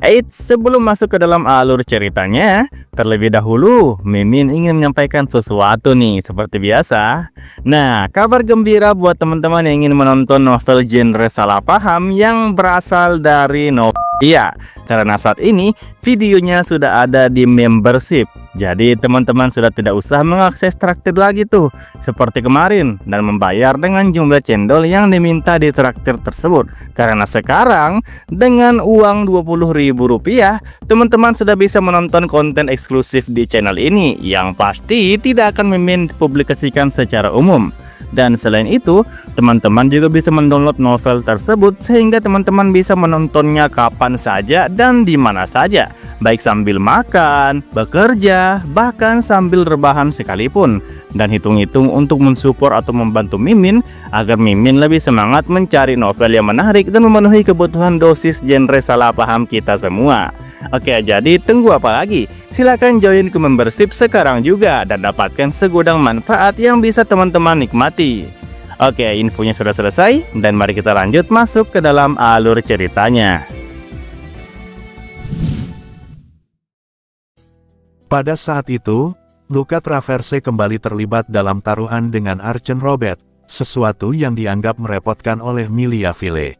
Eits, sebelum masuk ke dalam alur ceritanya, terlebih dahulu, Mimin ingin menyampaikan sesuatu nih, seperti biasa. Nah, kabar gembira buat teman-teman yang ingin menonton novel genre salah paham yang berasal dari novel. Iya, karena saat ini videonya sudah ada di membership. Jadi teman-teman sudah tidak usah mengakses traktir lagi tuh seperti kemarin dan membayar dengan jumlah cendol yang diminta di traktir tersebut. Karena sekarang dengan uang Rp20.000, teman-teman sudah bisa menonton konten eksklusif di channel ini yang pasti tidak akan Mimin publikasikan secara umum. Dan selain itu, teman-teman juga bisa mendownload novel tersebut sehingga teman-teman bisa menontonnya kapan saja dan di mana saja, baik sambil makan, bekerja, bahkan sambil rebahan sekalipun. Dan hitung-hitung untuk mensupport atau membantu Mimin agar Mimin lebih semangat mencari novel yang menarik dan memenuhi kebutuhan dosis genre salah paham kita semua. Oke, jadi tunggu apa lagi? Silahkan join ke membership sekarang juga dan dapatkan segudang manfaat yang bisa teman-teman nikmati. Oke, infonya sudah selesai dan mari kita lanjut masuk ke dalam alur ceritanya. Pada saat itu, Luca Traverse kembali terlibat dalam taruhan dengan Arjen Robert, sesuatu yang dianggap merepotkan oleh Milia File.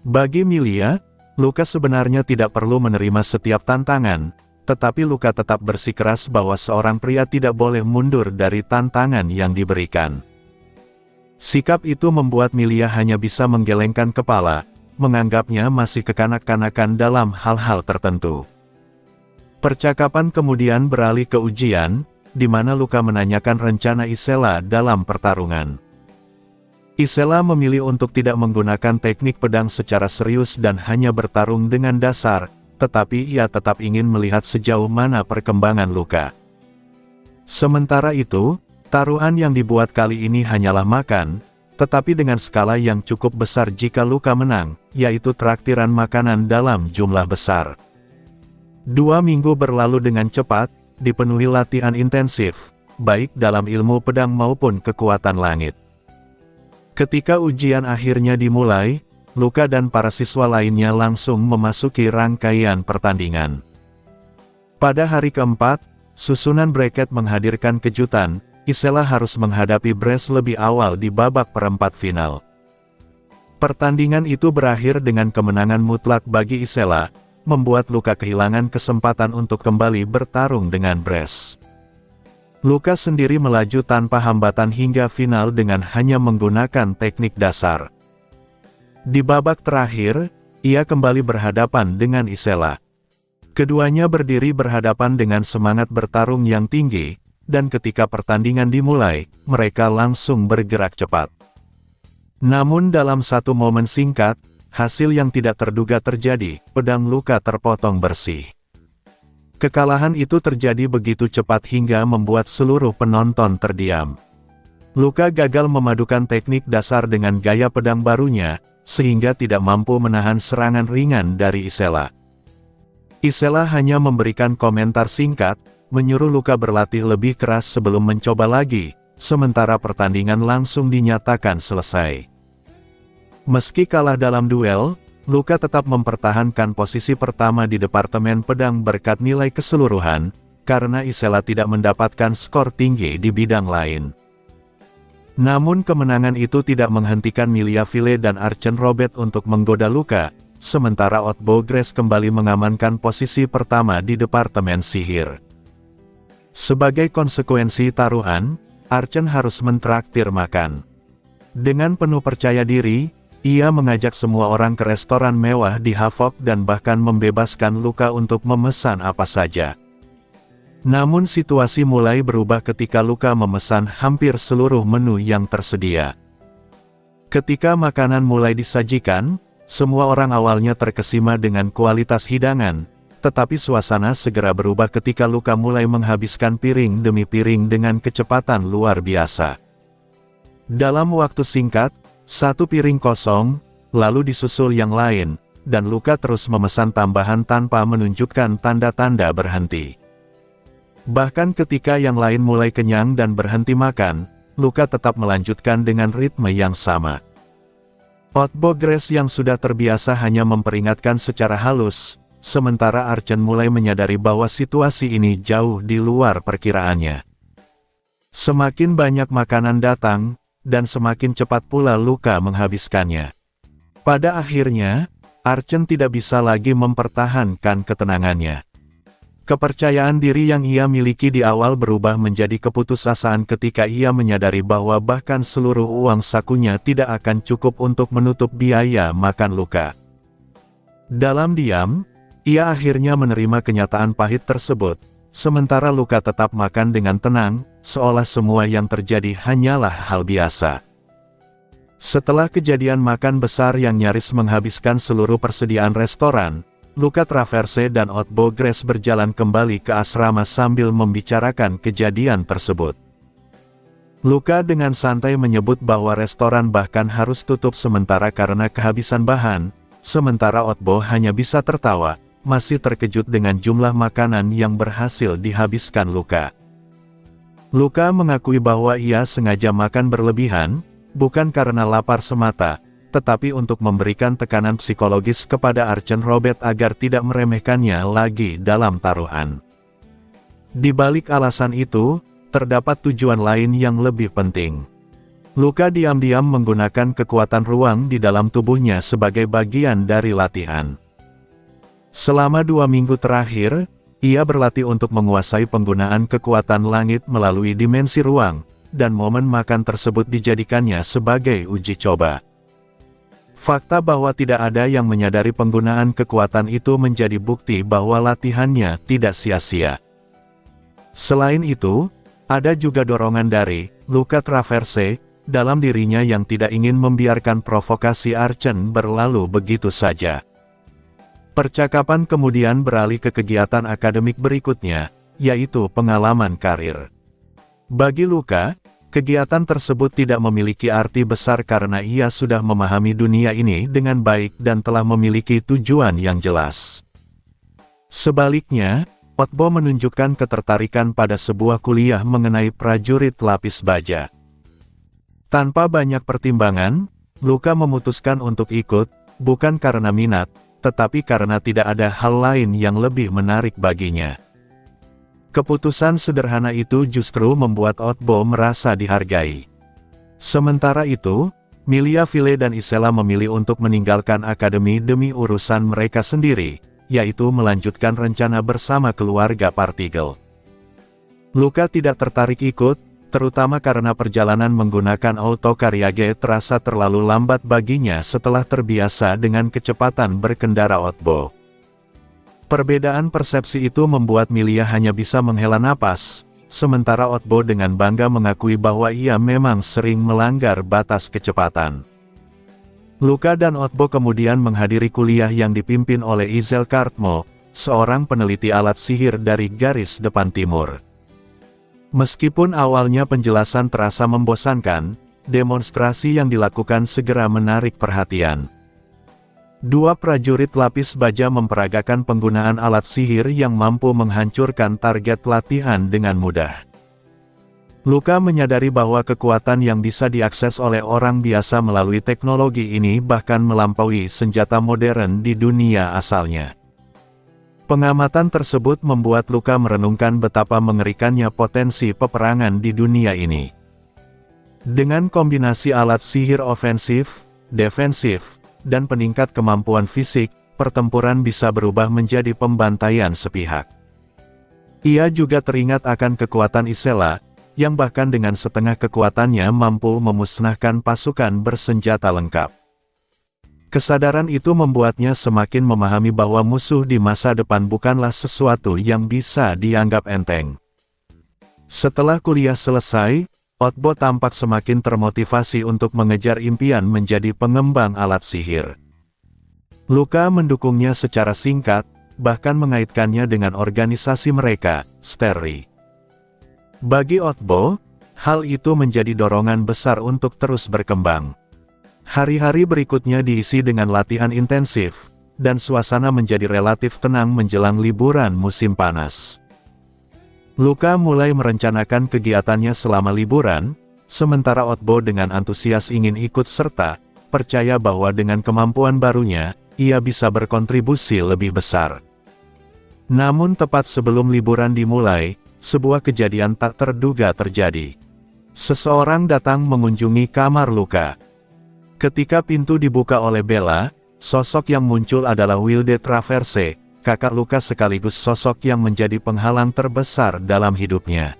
Bagi Milia, Luca sebenarnya tidak perlu menerima setiap tantangan, tetapi Luca tetap bersikeras bahwa seorang pria tidak boleh mundur dari tantangan yang diberikan. Sikap itu membuat Milia hanya bisa menggelengkan kepala, menganggapnya masih kekanak-kanakan dalam hal-hal tertentu. Percakapan kemudian beralih ke ujian, di mana Luca menanyakan rencana Isela dalam pertarungan. Isela memilih untuk tidak menggunakan teknik pedang secara serius dan hanya bertarung dengan dasar, tetapi ia tetap ingin melihat sejauh mana perkembangan Luca. Sementara itu, taruhan yang dibuat kali ini hanyalah makan, tetapi dengan skala yang cukup besar jika Luca menang, yaitu traktiran makanan dalam jumlah besar. 2 minggu berlalu dengan cepat, dipenuhi latihan intensif, baik dalam ilmu pedang maupun kekuatan langit. Ketika ujian akhirnya dimulai, Luca dan para siswa lainnya langsung memasuki rangkaian pertandingan. Pada hari keempat, susunan bracket menghadirkan kejutan, Isela harus menghadapi Bres lebih awal di babak perempat final. Pertandingan itu berakhir dengan kemenangan mutlak bagi Isela, membuat Luca kehilangan kesempatan untuk kembali bertarung dengan Bres. Luca sendiri melaju tanpa hambatan hingga final dengan hanya menggunakan teknik dasar. Di babak terakhir, ia kembali berhadapan dengan Isela. Keduanya berdiri berhadapan dengan semangat bertarung yang tinggi, dan ketika pertandingan dimulai, mereka langsung bergerak cepat. Namun dalam satu momen singkat, hasil yang tidak terduga terjadi, pedang Luca terpotong bersih. Kekalahan itu terjadi begitu cepat hingga membuat seluruh penonton terdiam. Luca gagal memadukan teknik dasar dengan gaya pedang barunya, sehingga tidak mampu menahan serangan ringan dari Isela. Isela hanya memberikan komentar singkat, menyuruh Luca berlatih lebih keras sebelum mencoba lagi, sementara pertandingan langsung dinyatakan selesai. Meski kalah dalam duel, Luca tetap mempertahankan posisi pertama di Departemen Pedang berkat nilai keseluruhan, karena Isela tidak mendapatkan skor tinggi di bidang lain. Namun kemenangan itu tidak menghentikan Milia File dan Arjen Robert untuk menggoda Luca, sementara Otbogres kembali mengamankan posisi pertama di Departemen Sihir. Sebagai konsekuensi taruhan, Arjen harus mentraktir makan. Dengan penuh percaya diri, ia mengajak semua orang ke restoran mewah di Havok dan bahkan membebaskan Luca untuk memesan apa saja. Namun situasi mulai berubah ketika Luca memesan hampir seluruh menu yang tersedia. Ketika makanan mulai disajikan, semua orang awalnya terkesima dengan kualitas hidangan, tetapi suasana segera berubah ketika Luca mulai menghabiskan piring demi piring dengan kecepatan luar biasa. Dalam waktu singkat, 1 piring kosong, lalu disusul yang lain, dan Luca terus memesan tambahan tanpa menunjukkan tanda-tanda berhenti. Bahkan ketika yang lain mulai kenyang dan berhenti makan, Luca tetap melanjutkan dengan ritme yang sama. Otbogres yang sudah terbiasa hanya memperingatkan secara halus, sementara Archen mulai menyadari bahwa situasi ini jauh di luar perkiraannya. Semakin banyak makanan datang, dan semakin cepat pula Luka menghabiskannya. Pada akhirnya, Archen tidak bisa lagi mempertahankan ketenangannya. Kepercayaan diri yang ia miliki di awal berubah menjadi keputusasaan ketika ia menyadari bahwa bahkan seluruh uang sakunya tidak akan cukup untuk menutup biaya makan Luka. Dalam diam, ia akhirnya menerima kenyataan pahit tersebut, sementara Luka tetap makan dengan tenang, seolah semua yang terjadi hanyalah hal biasa. Setelah kejadian makan besar yang nyaris menghabiskan seluruh persediaan restoran, Luka Traverse dan Otbo Grace berjalan kembali ke asrama sambil membicarakan kejadian tersebut. Luka dengan santai menyebut bahwa restoran bahkan harus tutup sementara karena kehabisan bahan, sementara Otbo hanya bisa tertawa, masih terkejut dengan jumlah makanan yang berhasil dihabiskan Luka. Luka mengakui bahwa ia sengaja makan berlebihan, bukan karena lapar semata, tetapi untuk memberikan tekanan psikologis kepada Archen Robert agar tidak meremehkannya lagi dalam taruhan. Di balik alasan itu, terdapat tujuan lain yang lebih penting. Luka diam-diam menggunakan kekuatan ruang di dalam tubuhnya sebagai bagian dari latihan. Selama 2 minggu terakhir, ia berlatih untuk menguasai penggunaan kekuatan langit melalui dimensi ruang, dan momen makan tersebut dijadikannya sebagai uji coba. Fakta bahwa tidak ada yang menyadari penggunaan kekuatan itu menjadi bukti bahwa latihannya tidak sia-sia. Selain itu, ada juga dorongan dari Luka Traverse dalam dirinya yang tidak ingin membiarkan provokasi Archen berlalu begitu saja. Percakapan kemudian beralih ke kegiatan akademik berikutnya, yaitu pengalaman karir. Bagi Luka, kegiatan tersebut tidak memiliki arti besar karena ia sudah memahami dunia ini dengan baik dan telah memiliki tujuan yang jelas. Sebaliknya, Otbo menunjukkan ketertarikan pada sebuah kuliah mengenai prajurit lapis baja. Tanpa banyak pertimbangan, Luka memutuskan untuk ikut, bukan karena minat, tetapi karena tidak ada hal lain yang lebih menarik baginya. Keputusan sederhana itu justru membuat Otbo merasa dihargai. Sementara itu, Milia Ville dan Isela memilih untuk meninggalkan akademi demi urusan mereka sendiri, yaitu melanjutkan rencana bersama keluarga Partikel. Luka tidak tertarik ikut, terutama karena perjalanan menggunakan auto Kariage terasa terlalu lambat baginya setelah terbiasa dengan kecepatan berkendara Otbo. Perbedaan persepsi itu membuat Milia hanya bisa menghela napas, sementara Otbo dengan bangga mengakui bahwa ia memang sering melanggar batas kecepatan. Luka dan Otbo kemudian menghadiri kuliah yang dipimpin oleh Izel Kartmo, seorang peneliti alat sihir dari garis depan timur. Meskipun awalnya penjelasan terasa membosankan, demonstrasi yang dilakukan segera menarik perhatian. 2 prajurit lapis baja memperagakan penggunaan alat sihir yang mampu menghancurkan target latihan dengan mudah. Luka menyadari bahwa kekuatan yang bisa diakses oleh orang biasa melalui teknologi ini bahkan melampaui senjata modern di dunia asalnya. Pengamatan tersebut membuat Luka merenungkan betapa mengerikannya potensi peperangan di dunia ini. Dengan kombinasi alat sihir ofensif, defensif, dan peningkat kemampuan fisik, pertempuran bisa berubah menjadi pembantaian sepihak. Ia juga teringat akan kekuatan Isela, yang bahkan dengan setengah kekuatannya mampu memusnahkan pasukan bersenjata lengkap. Kesadaran itu membuatnya semakin memahami bahwa musuh di masa depan bukanlah sesuatu yang bisa dianggap enteng. Setelah kuliah selesai, Otbo tampak semakin termotivasi untuk mengejar impian menjadi pengembang alat sihir. Luka mendukungnya secara singkat, bahkan mengaitkannya dengan organisasi mereka, Steri. Bagi Otbo, hal itu menjadi dorongan besar untuk terus berkembang. Hari-hari berikutnya diisi dengan latihan intensif, dan suasana menjadi relatif tenang menjelang liburan musim panas. Luka mulai merencanakan kegiatannya selama liburan, sementara Otbo dengan antusias ingin ikut serta, percaya bahwa dengan kemampuan barunya, ia bisa berkontribusi lebih besar. Namun tepat sebelum liburan dimulai, sebuah kejadian tak terduga terjadi. Seseorang datang mengunjungi kamar Luka. Ketika pintu dibuka oleh Bella, sosok yang muncul adalah Wilde Traverse, kakak Luka sekaligus sosok yang menjadi penghalang terbesar dalam hidupnya.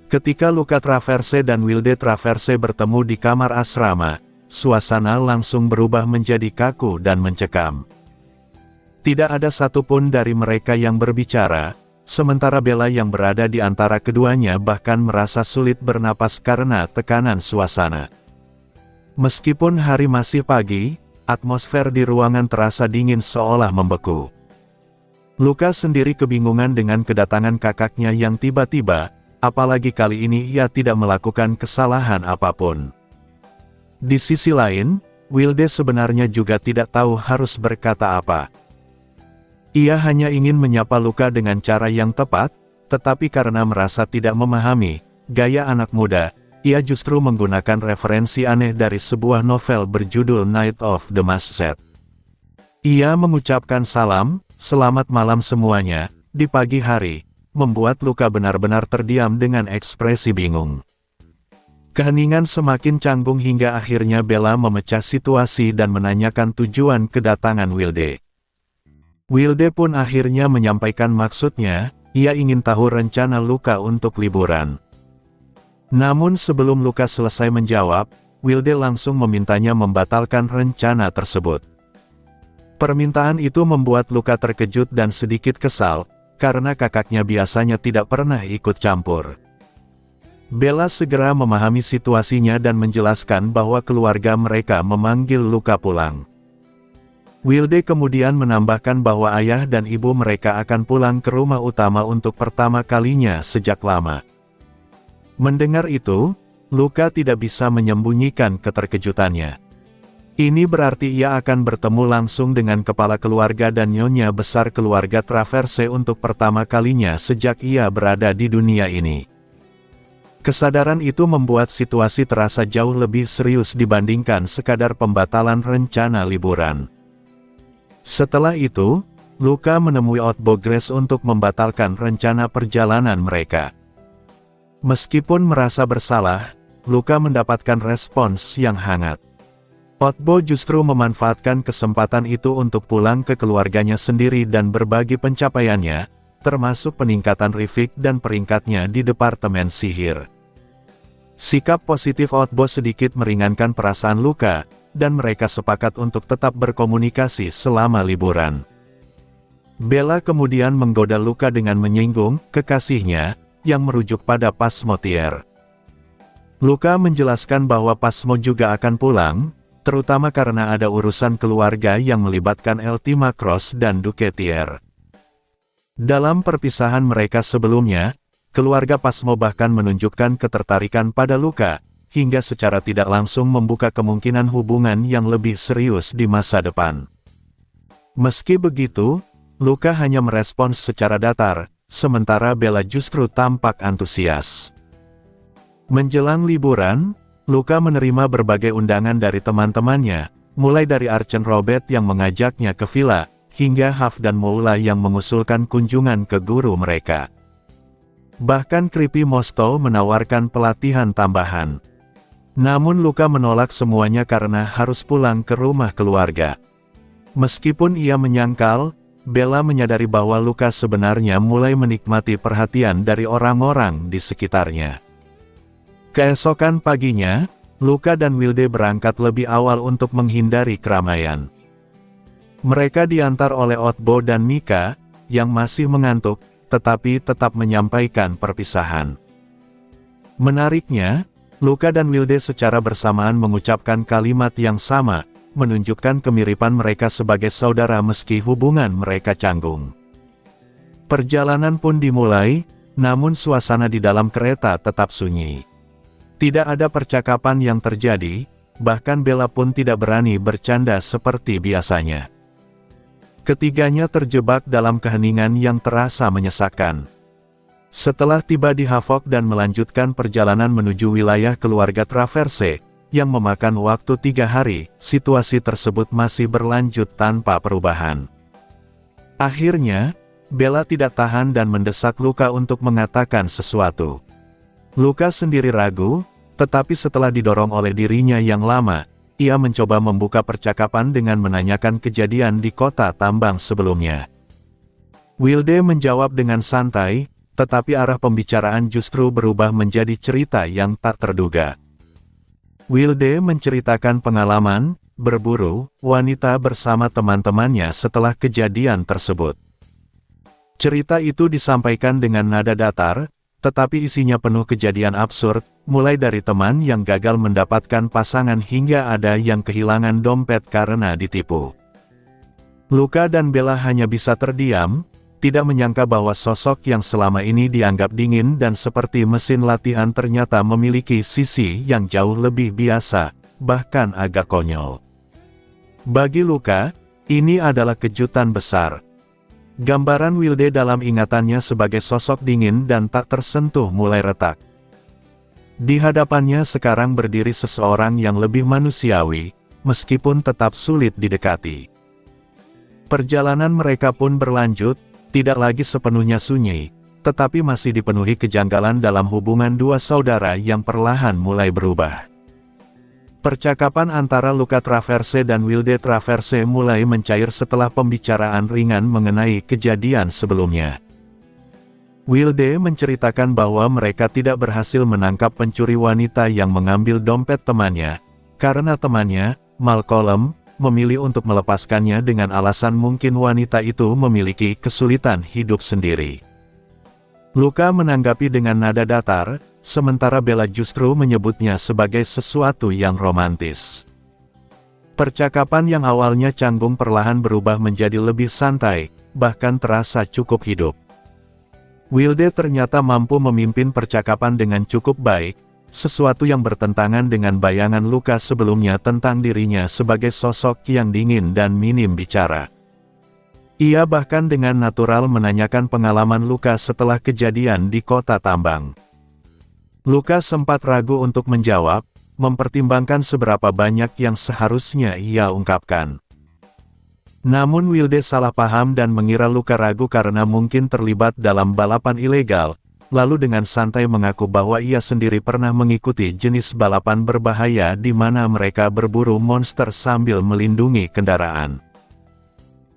Ketika Luka Traverse dan Wilde Traverse bertemu di kamar asrama, suasana langsung berubah menjadi kaku dan mencekam. Tidak ada satupun dari mereka yang berbicara, sementara Bella yang berada di antara keduanya bahkan merasa sulit bernapas karena tekanan suasana. Meskipun hari masih pagi, atmosfer di ruangan terasa dingin seolah membeku. Luka sendiri kebingungan dengan kedatangan kakaknya yang tiba-tiba, apalagi kali ini ia tidak melakukan kesalahan apapun. Di sisi lain, Wilde sebenarnya juga tidak tahu harus berkata apa. Ia hanya ingin menyapa Luka dengan cara yang tepat, tetapi karena merasa tidak memahami gaya anak muda, ia justru menggunakan referensi aneh dari sebuah novel berjudul Night of the Masked Set. Ia mengucapkan salam, "Selamat malam semuanya," di pagi hari, membuat Luka benar-benar terdiam dengan ekspresi bingung. Keheningan semakin canggung hingga akhirnya Bella memecah situasi dan menanyakan tujuan kedatangan Wilde. Wilde pun akhirnya menyampaikan maksudnya, ia ingin tahu rencana Luka untuk liburan. Namun sebelum Luka selesai menjawab, Wilde langsung memintanya membatalkan rencana tersebut. Permintaan itu membuat Luka terkejut dan sedikit kesal, karena kakaknya biasanya tidak pernah ikut campur. Bella segera memahami situasinya dan menjelaskan bahwa keluarga mereka memanggil Luka pulang. Wilde kemudian menambahkan bahwa ayah dan ibu mereka akan pulang ke rumah utama untuk pertama kalinya sejak lama. Mendengar itu, Luka tidak bisa menyembunyikan keterkejutannya. Ini berarti ia akan bertemu langsung dengan kepala keluarga dan nyonya besar keluarga Traverse untuk pertama kalinya sejak ia berada di dunia ini. Kesadaran itu membuat situasi terasa jauh lebih serius dibandingkan sekadar pembatalan rencana liburan. Setelah itu, Luka menemui Otbo Grace untuk membatalkan rencana perjalanan mereka. Meskipun merasa bersalah, Luka mendapatkan respons yang hangat. Otbo justru memanfaatkan kesempatan itu untuk pulang ke keluarganya sendiri dan berbagi pencapaiannya, termasuk peningkatan Rifik dan peringkatnya di Departemen Sihir. Sikap positif Otbo sedikit meringankan perasaan Luka, dan mereka sepakat untuk tetap berkomunikasi selama liburan. Bella kemudian menggoda Luka dengan menyinggung kekasihnya, yang merujuk pada Pasmotier. Luka menjelaskan bahwa Pasmo juga akan pulang, terutama karena ada urusan keluarga yang melibatkan Eltima Cross dan Duquetier. Dalam perpisahan mereka sebelumnya, keluarga Pasmo bahkan menunjukkan ketertarikan pada Luka, hingga secara tidak langsung membuka kemungkinan hubungan yang lebih serius di masa depan. Meski begitu, Luka hanya merespons secara datar, sementara Bella justru tampak antusias. Menjelang liburan, Luka menerima berbagai undangan dari teman-temannya, mulai dari Archen Robert yang mengajaknya ke villa, hingga Huff dan Moula yang mengusulkan kunjungan ke guru mereka. Bahkan Creepy Mosto menawarkan pelatihan tambahan. Namun Luka menolak semuanya karena harus pulang ke rumah keluarga. Meskipun ia menyangkal, Bella menyadari bahwa Luka sebenarnya mulai menikmati perhatian dari orang-orang di sekitarnya. Keesokan paginya, Luka dan Wilde berangkat lebih awal untuk menghindari keramaian. Mereka diantar oleh Otbo dan Mika, yang masih mengantuk, tetapi tetap menyampaikan perpisahan. Menariknya, Luka dan Wilde secara bersamaan mengucapkan kalimat yang sama, menunjukkan kemiripan mereka sebagai saudara meski hubungan mereka canggung. Perjalanan pun dimulai, namun suasana di dalam kereta tetap sunyi. Tidak ada percakapan yang terjadi, bahkan Bella pun tidak berani bercanda seperti biasanya. Ketiganya terjebak dalam keheningan yang terasa menyesakkan. Setelah tiba di Havok dan melanjutkan perjalanan menuju wilayah keluarga Traverse, yang memakan waktu 3 hari, situasi tersebut masih berlanjut tanpa perubahan. Akhirnya, Bella tidak tahan dan mendesak Luka untuk mengatakan sesuatu. Luka sendiri ragu, tetapi setelah didorong oleh dirinya yang lama, ia mencoba membuka percakapan dengan menanyakan kejadian di kota tambang sebelumnya. Wilde menjawab dengan santai, tetapi arah pembicaraan justru berubah menjadi cerita yang tak terduga. Wilde menceritakan pengalaman berburu wanita bersama teman-temannya setelah kejadian tersebut. Cerita itu disampaikan dengan nada datar, tetapi isinya penuh kejadian absurd, mulai dari teman yang gagal mendapatkan pasangan hingga ada yang kehilangan dompet karena ditipu. Luka dan Bella hanya bisa terdiam, tidak menyangka bahwa sosok yang selama ini dianggap dingin dan seperti mesin latihan ternyata memiliki sisi yang jauh lebih biasa, bahkan agak konyol. Bagi Luka, ini adalah kejutan besar. Gambaran Wilde dalam ingatannya sebagai sosok dingin dan tak tersentuh mulai retak. Di hadapannya sekarang berdiri seseorang yang lebih manusiawi, meskipun tetap sulit didekati. Perjalanan mereka pun berlanjut, tidak lagi sepenuhnya sunyi, tetapi masih dipenuhi kejanggalan dalam hubungan dua saudara yang perlahan mulai berubah. Percakapan antara Luka Traverse dan Wilde Traverse mulai mencair setelah pembicaraan ringan mengenai kejadian sebelumnya. Wilde menceritakan bahwa mereka tidak berhasil menangkap pencuri wanita yang mengambil dompet temannya, karena temannya, Malcolm, memilih untuk melepaskannya dengan alasan mungkin wanita itu memiliki kesulitan hidup sendiri. Luka menanggapi dengan nada datar, sementara Bella justru menyebutnya sebagai sesuatu yang romantis. Percakapan yang awalnya canggung perlahan berubah menjadi lebih santai, bahkan terasa cukup hidup. Wilde ternyata mampu memimpin percakapan dengan cukup baik, sesuatu yang bertentangan dengan bayangan Luka sebelumnya tentang dirinya sebagai sosok yang dingin dan minim bicara. Ia bahkan dengan natural menanyakan pengalaman Luka setelah kejadian di kota tambang. Luka sempat ragu untuk menjawab, mempertimbangkan seberapa banyak yang seharusnya ia ungkapkan. Namun Wilde salah paham dan mengira Luka ragu karena mungkin terlibat dalam balapan ilegal, lalu dengan santai mengaku bahwa ia sendiri pernah mengikuti jenis balapan berbahaya di mana mereka berburu monster sambil melindungi kendaraan.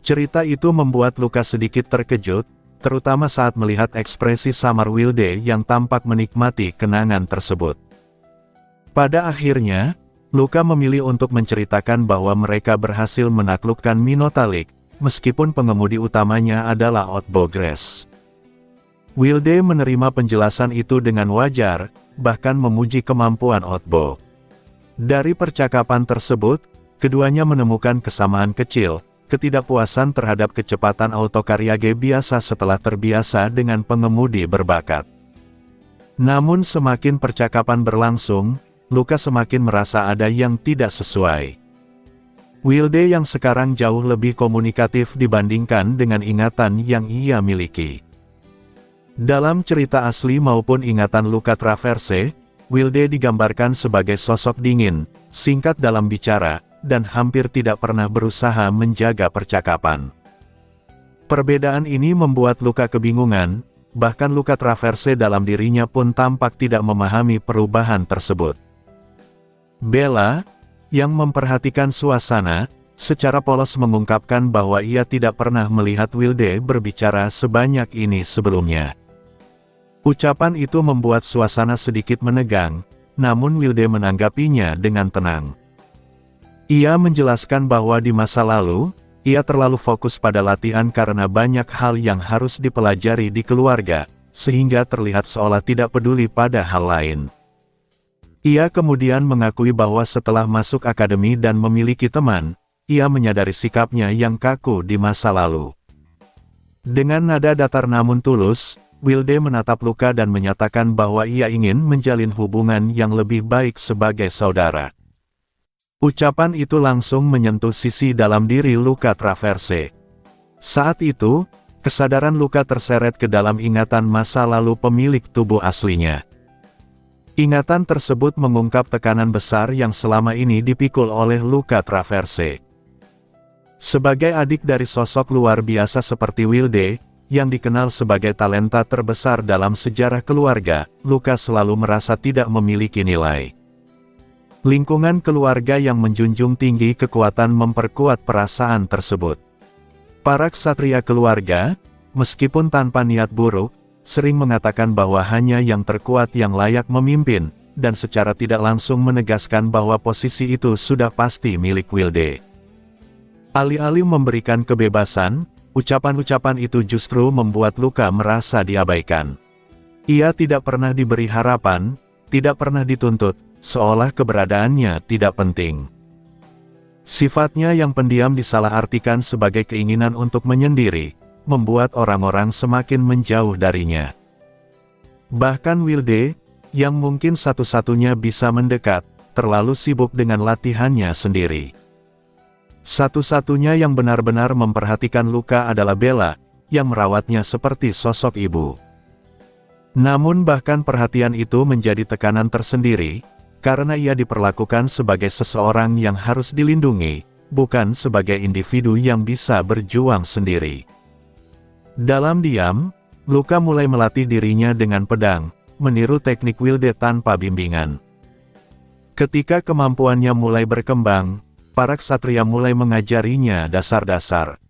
Cerita itu membuat Luka sedikit terkejut, terutama saat melihat ekspresi samar Wilde yang tampak menikmati kenangan tersebut. Pada akhirnya, Luka memilih untuk menceritakan bahwa mereka berhasil menaklukkan Minotalik, meskipun pengemudi utamanya adalah Otbo Grace. Wilde menerima penjelasan itu dengan wajar, bahkan memuji kemampuan Otbo. Dari percakapan tersebut, keduanya menemukan kesamaan kecil, ketidakpuasan terhadap kecepatan autokaryage biasa setelah terbiasa dengan pengemudi berbakat. Namun semakin percakapan berlangsung, Luka semakin merasa ada yang tidak sesuai. Wilde yang sekarang jauh lebih komunikatif dibandingkan dengan ingatan yang ia miliki. Dalam cerita asli maupun ingatan Luka Traverse, Wilde digambarkan sebagai sosok dingin, singkat dalam bicara, dan hampir tidak pernah berusaha menjaga percakapan. Perbedaan ini membuat Luka kebingungan, bahkan Luka Traverse dalam dirinya pun tampak tidak memahami perubahan tersebut. Bella, yang memperhatikan suasana, secara polos mengungkapkan bahwa ia tidak pernah melihat Wilde berbicara sebanyak ini sebelumnya. Ucapan itu membuat suasana sedikit menegang, namun Wilde menanggapinya dengan tenang. Ia menjelaskan bahwa di masa lalu, ia terlalu fokus pada latihan karena banyak hal yang harus dipelajari di keluarga, sehingga terlihat seolah tidak peduli pada hal lain. Ia kemudian mengakui bahwa setelah masuk akademi dan memiliki teman, ia menyadari sikapnya yang kaku di masa lalu. Dengan nada datar namun tulus, Wilde menatap Luka dan menyatakan bahwa ia ingin menjalin hubungan yang lebih baik sebagai saudara. Ucapan itu langsung menyentuh sisi dalam diri Luka Traverse. Saat itu, kesadaran Luka terseret ke dalam ingatan masa lalu pemilik tubuh aslinya. Ingatan tersebut mengungkap tekanan besar yang selama ini dipikul oleh Luka Traverse. Sebagai adik dari sosok luar biasa seperti Wilde, yang dikenal sebagai talenta terbesar dalam sejarah keluarga, Luka selalu merasa tidak memiliki nilai. Lingkungan keluarga yang menjunjung tinggi kekuatan memperkuat perasaan tersebut. Para ksatria keluarga, meskipun tanpa niat buruk, sering mengatakan bahwa hanya yang terkuat yang layak memimpin, dan secara tidak langsung menegaskan bahwa posisi itu sudah pasti milik Wilde. Alih-alih memberikan kebebasan, ucapan-ucapan itu justru membuat Luka merasa diabaikan. Ia tidak pernah diberi harapan, tidak pernah dituntut, seolah keberadaannya tidak penting. Sifatnya yang pendiam disalahartikan sebagai keinginan untuk menyendiri, membuat orang-orang semakin menjauh darinya. Bahkan Wilde, yang mungkin satu-satunya bisa mendekat, terlalu sibuk dengan latihannya sendiri. Satu-satunya yang benar-benar memperhatikan Luka adalah Bella, yang merawatnya seperti sosok ibu. Namun bahkan perhatian itu menjadi tekanan tersendiri, karena ia diperlakukan sebagai seseorang yang harus dilindungi, bukan sebagai individu yang bisa berjuang sendiri. Dalam diam, Luka mulai melatih dirinya dengan pedang, meniru teknik Wilde tanpa bimbingan. Ketika kemampuannya mulai berkembang, para ksatria mulai mengajarinya dasar-dasar.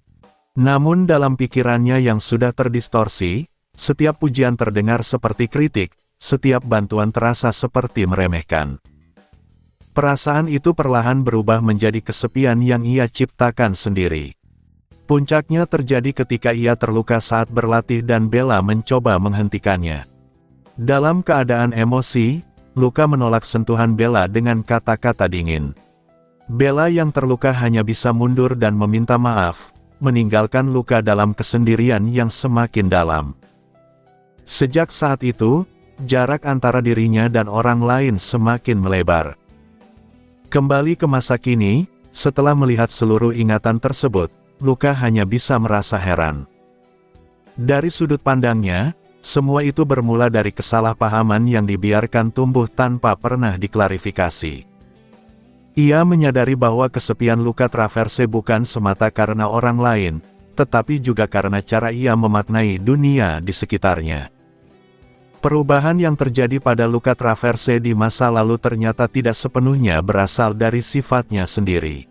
Namun dalam pikirannya yang sudah terdistorsi, setiap pujian terdengar seperti kritik, setiap bantuan terasa seperti meremehkan. Perasaan itu perlahan berubah menjadi kesepian yang ia ciptakan sendiri. Puncaknya terjadi ketika ia terluka saat berlatih dan Bella mencoba menghentikannya. Dalam keadaan emosi, Luka menolak sentuhan Bella dengan kata-kata dingin. Bella yang terluka hanya bisa mundur dan meminta maaf, meninggalkan Luka dalam kesendirian yang semakin dalam. Sejak saat itu, jarak antara dirinya dan orang lain semakin melebar. Kembali ke masa kini, setelah melihat seluruh ingatan tersebut, Luka hanya bisa merasa heran. Dari sudut pandangnya, semua itu bermula dari kesalahpahaman yang dibiarkan tumbuh tanpa pernah diklarifikasi. Ia menyadari bahwa kesepian Luka Traverse bukan semata karena orang lain, tetapi juga karena cara ia memaknai dunia di sekitarnya. Perubahan yang terjadi pada Luka Traverse di masa lalu ternyata tidak sepenuhnya berasal dari sifatnya sendiri.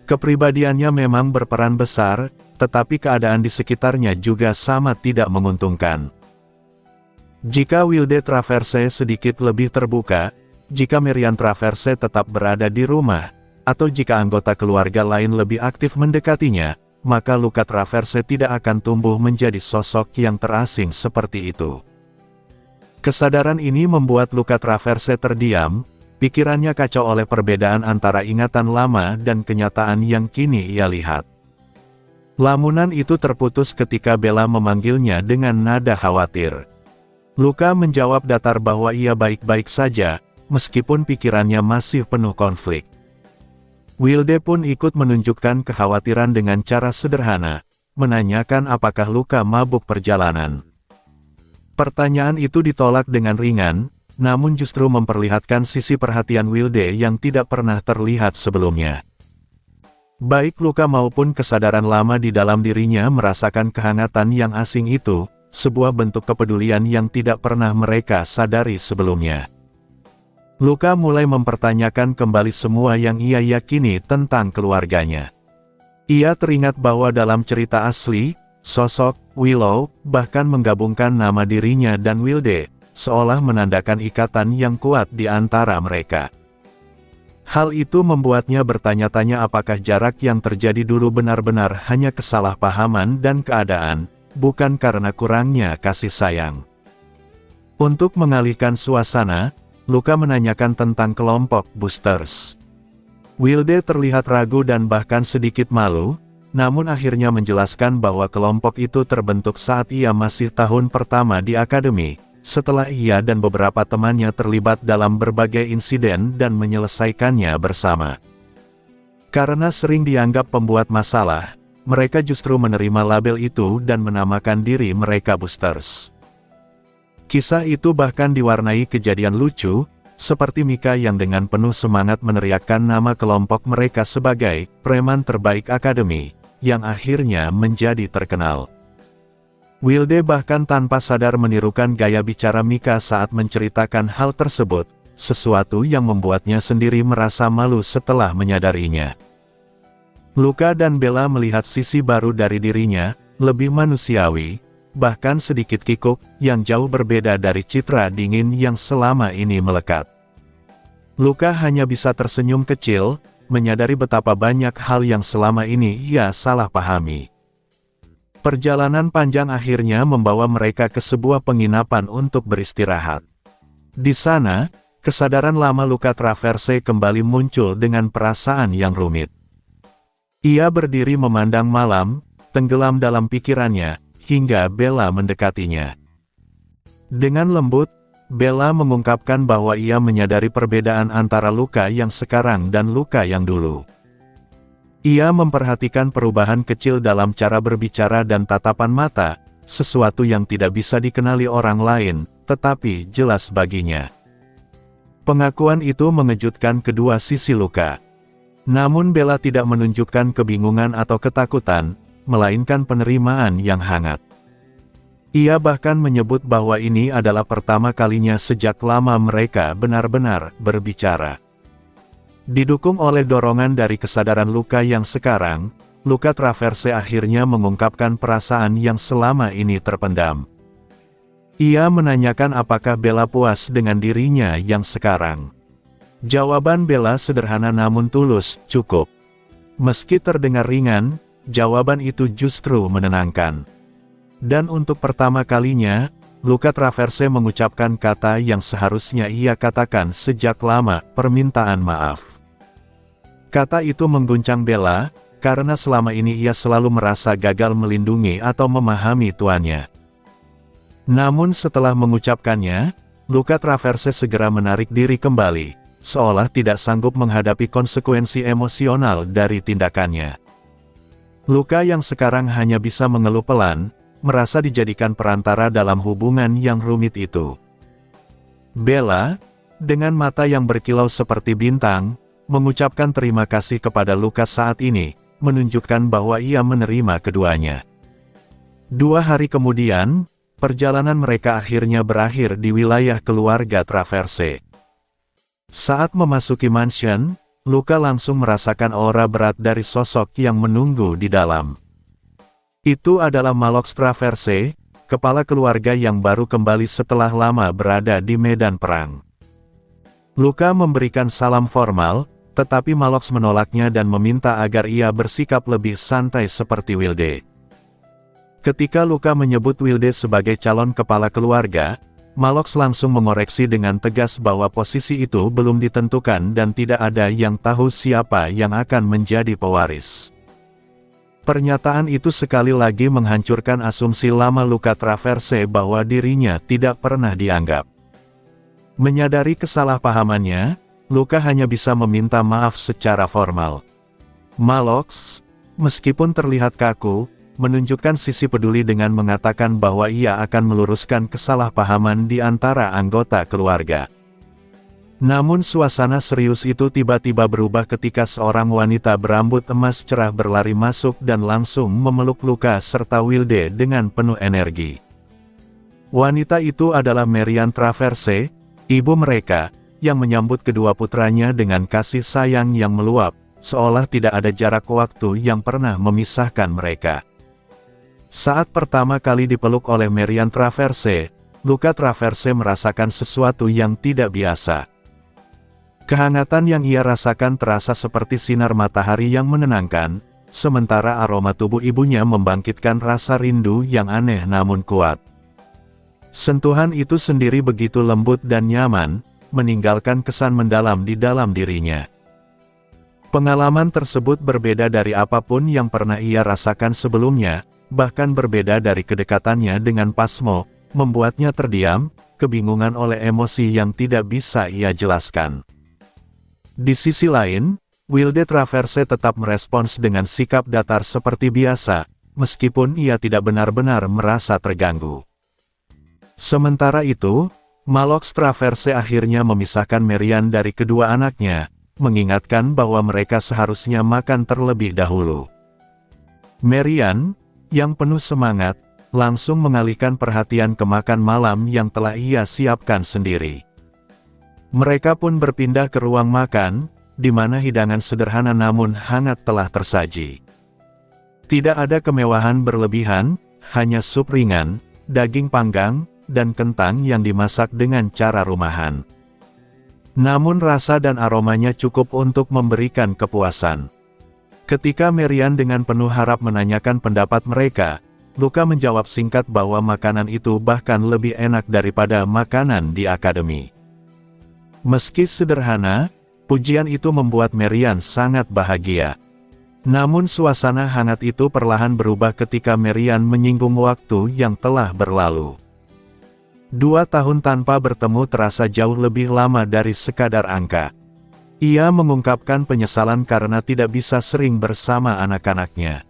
Kepribadiannya memang berperan besar, tetapi keadaan di sekitarnya juga sama tidak menguntungkan. Jika Wilde Traverse sedikit lebih terbuka, jika Merian Traverse tetap berada di rumah, atau jika anggota keluarga lain lebih aktif mendekatinya, maka Luka Traverse tidak akan tumbuh menjadi sosok yang terasing seperti itu. Kesadaran ini membuat Luka Traverse terdiam, pikirannya kacau oleh perbedaan antara ingatan lama dan kenyataan yang kini ia lihat. Lamunan itu terputus ketika Bella memanggilnya dengan nada khawatir. Luka menjawab datar bahwa ia baik-baik saja, meskipun pikirannya masih penuh konflik. Wilde pun ikut menunjukkan kekhawatiran dengan cara sederhana, menanyakan apakah Luka mabuk perjalanan. Pertanyaan itu ditolak dengan ringan, namun justru memperlihatkan sisi perhatian Wilde yang tidak pernah terlihat sebelumnya. Baik Luka maupun kesadaran lama di dalam dirinya merasakan kehangatan yang asing itu, sebuah bentuk kepedulian yang tidak pernah mereka sadari sebelumnya. Luka mulai mempertanyakan kembali semua yang ia yakini tentang keluarganya. Ia teringat bahwa dalam cerita asli, sosok Willow bahkan menggabungkan nama dirinya dan Wilde, seolah menandakan ikatan yang kuat di antara mereka. Hal itu membuatnya bertanya-tanya apakah jarak yang terjadi dulu benar-benar hanya kesalahpahaman dan keadaan, bukan karena kurangnya kasih sayang. Untuk mengalihkan suasana, Luka menanyakan tentang kelompok Boosters. Wilde terlihat ragu dan bahkan sedikit malu, namun akhirnya menjelaskan bahwa kelompok itu terbentuk saat ia masih tahun pertama di akademi, setelah ia dan beberapa temannya terlibat dalam berbagai insiden dan menyelesaikannya bersama. Karena sering dianggap pembuat masalah, mereka justru menerima label itu dan menamakan diri mereka Boosters. Kisah itu bahkan diwarnai kejadian lucu, seperti Mika yang dengan penuh semangat meneriakkan nama kelompok mereka sebagai preman terbaik akademi, yang akhirnya menjadi terkenal. Wilde bahkan tanpa sadar menirukan gaya bicara Mika saat menceritakan hal tersebut, sesuatu yang membuatnya sendiri merasa malu setelah menyadarinya. Luka dan Bella melihat sisi baru dari dirinya, lebih manusiawi, bahkan sedikit kikuk, yang jauh berbeda dari citra dingin yang selama ini melekat. Luka hanya bisa tersenyum kecil, menyadari betapa banyak hal yang selama ini ia salah pahami. Perjalanan panjang akhirnya membawa mereka ke sebuah penginapan untuk beristirahat. Di sana, kesadaran lama Luka Traverse kembali muncul dengan perasaan yang rumit. Ia berdiri memandang malam, tenggelam dalam pikirannya, hingga Bella mendekatinya. Dengan lembut, Bella mengungkapkan bahwa ia menyadari perbedaan antara Luka yang sekarang dan Luka yang dulu. Ia memperhatikan perubahan kecil dalam cara berbicara dan tatapan mata, sesuatu yang tidak bisa dikenali orang lain, tetapi jelas baginya. Pengakuan itu mengejutkan kedua sisi Luka. Namun Bella tidak menunjukkan kebingungan atau ketakutan, melainkan penerimaan yang hangat. Ia bahkan menyebut bahwa ini adalah pertama kalinya sejak lama mereka benar-benar berbicara. Didukung oleh dorongan dari kesadaran Luka yang sekarang, Luka Traverse akhirnya mengungkapkan perasaan yang selama ini terpendam. Ia menanyakan apakah Bella puas dengan dirinya yang sekarang. Jawaban Bella sederhana namun tulus, cukup. Meski terdengar ringan, jawaban itu justru menenangkan. Dan untuk pertama kalinya, Luka Traverse mengucapkan kata yang seharusnya ia katakan sejak lama, permintaan maaf. Kata itu mengguncang Bella, karena selama ini ia selalu merasa gagal melindungi atau memahami tuannya. Namun setelah mengucapkannya, Luka Traverse segera menarik diri kembali, seolah tidak sanggup menghadapi konsekuensi emosional dari tindakannya. Luka yang sekarang hanya bisa mengeluh pelan, merasa dijadikan perantara dalam hubungan yang rumit itu. Bella, dengan mata yang berkilau seperti bintang, mengucapkan terima kasih kepada Luka saat ini, menunjukkan bahwa ia menerima keduanya. 2 hari kemudian, perjalanan mereka akhirnya berakhir di wilayah keluarga Traverse. Saat memasuki mansion, Luka langsung merasakan aura berat dari sosok yang menunggu di dalam. Itu adalah Malox Traverse, kepala keluarga yang baru kembali setelah lama berada di medan perang. Luka memberikan salam formal, tetapi Malox menolaknya dan meminta agar ia bersikap lebih santai seperti Wilde. Ketika Luka menyebut Wilde sebagai calon kepala keluarga, Malox langsung mengoreksi dengan tegas bahwa posisi itu belum ditentukan dan tidak ada yang tahu siapa yang akan menjadi pewaris. Pernyataan itu sekali lagi menghancurkan asumsi lama Luka Traverse bahwa dirinya tidak pernah dianggap. Menyadari kesalahpahamannya, Luka hanya bisa meminta maaf secara formal. Malox, meskipun terlihat kaku, menunjukkan sisi peduli dengan mengatakan bahwa ia akan meluruskan kesalahpahaman di antara anggota keluarga. Namun suasana serius itu tiba-tiba berubah ketika seorang wanita berambut emas cerah berlari masuk dan langsung memeluk Luka serta Wilde dengan penuh energi. Wanita itu adalah Marian Traverse, ibu mereka, yang menyambut kedua putranya dengan kasih sayang yang meluap, seolah tidak ada jarak waktu yang pernah memisahkan mereka. Saat pertama kali dipeluk oleh Marian Traverse, Luka Traverse merasakan sesuatu yang tidak biasa. Kehangatan yang ia rasakan terasa seperti sinar matahari yang menenangkan, sementara aroma tubuh ibunya membangkitkan rasa rindu yang aneh namun kuat. Sentuhan itu sendiri begitu lembut dan nyaman, meninggalkan kesan mendalam di dalam dirinya. Pengalaman tersebut berbeda dari apapun yang pernah ia rasakan sebelumnya, bahkan berbeda dari kedekatannya dengan Pasmo, membuatnya terdiam, kebingungan oleh emosi yang tidak bisa ia jelaskan. Di sisi lain, Wilde Traverse tetap merespons dengan sikap datar seperti biasa, meskipun ia tidak benar-benar merasa terganggu. Sementara itu, Malox Traverse akhirnya memisahkan Marian dari kedua anaknya, mengingatkan bahwa mereka seharusnya makan terlebih dahulu. Marian, yang penuh semangat, langsung mengalihkan perhatian ke makan malam yang telah ia siapkan sendiri. Mereka pun berpindah ke ruang makan, di mana hidangan sederhana namun hangat telah tersaji. Tidak ada kemewahan berlebihan, hanya sup ringan, daging panggang, dan kentang yang dimasak dengan cara rumahan. Namun rasa dan aromanya cukup untuk memberikan kepuasan. Ketika Marian dengan penuh harap menanyakan pendapat mereka, Luka menjawab singkat bahwa makanan itu bahkan lebih enak daripada makanan di akademi. Meski sederhana, pujian itu membuat Marian sangat bahagia. Namun suasana hangat itu perlahan berubah ketika Marian menyinggung waktu yang telah berlalu. 2 tahun tanpa bertemu terasa jauh lebih lama dari sekadar angka. Ia mengungkapkan penyesalan karena tidak bisa sering bersama anak-anaknya.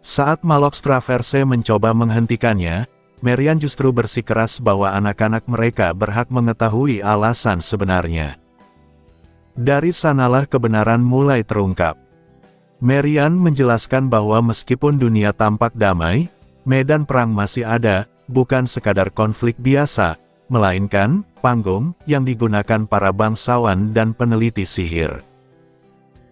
Saat Malox Traverse mencoba menghentikannya, Marian justru bersikeras bahwa anak-anak mereka berhak mengetahui alasan sebenarnya. Dari sanalah kebenaran mulai terungkap. Marian menjelaskan bahwa meskipun dunia tampak damai, medan perang masih ada, bukan sekadar konflik biasa, melainkan panggung yang digunakan para bangsawan dan peneliti sihir.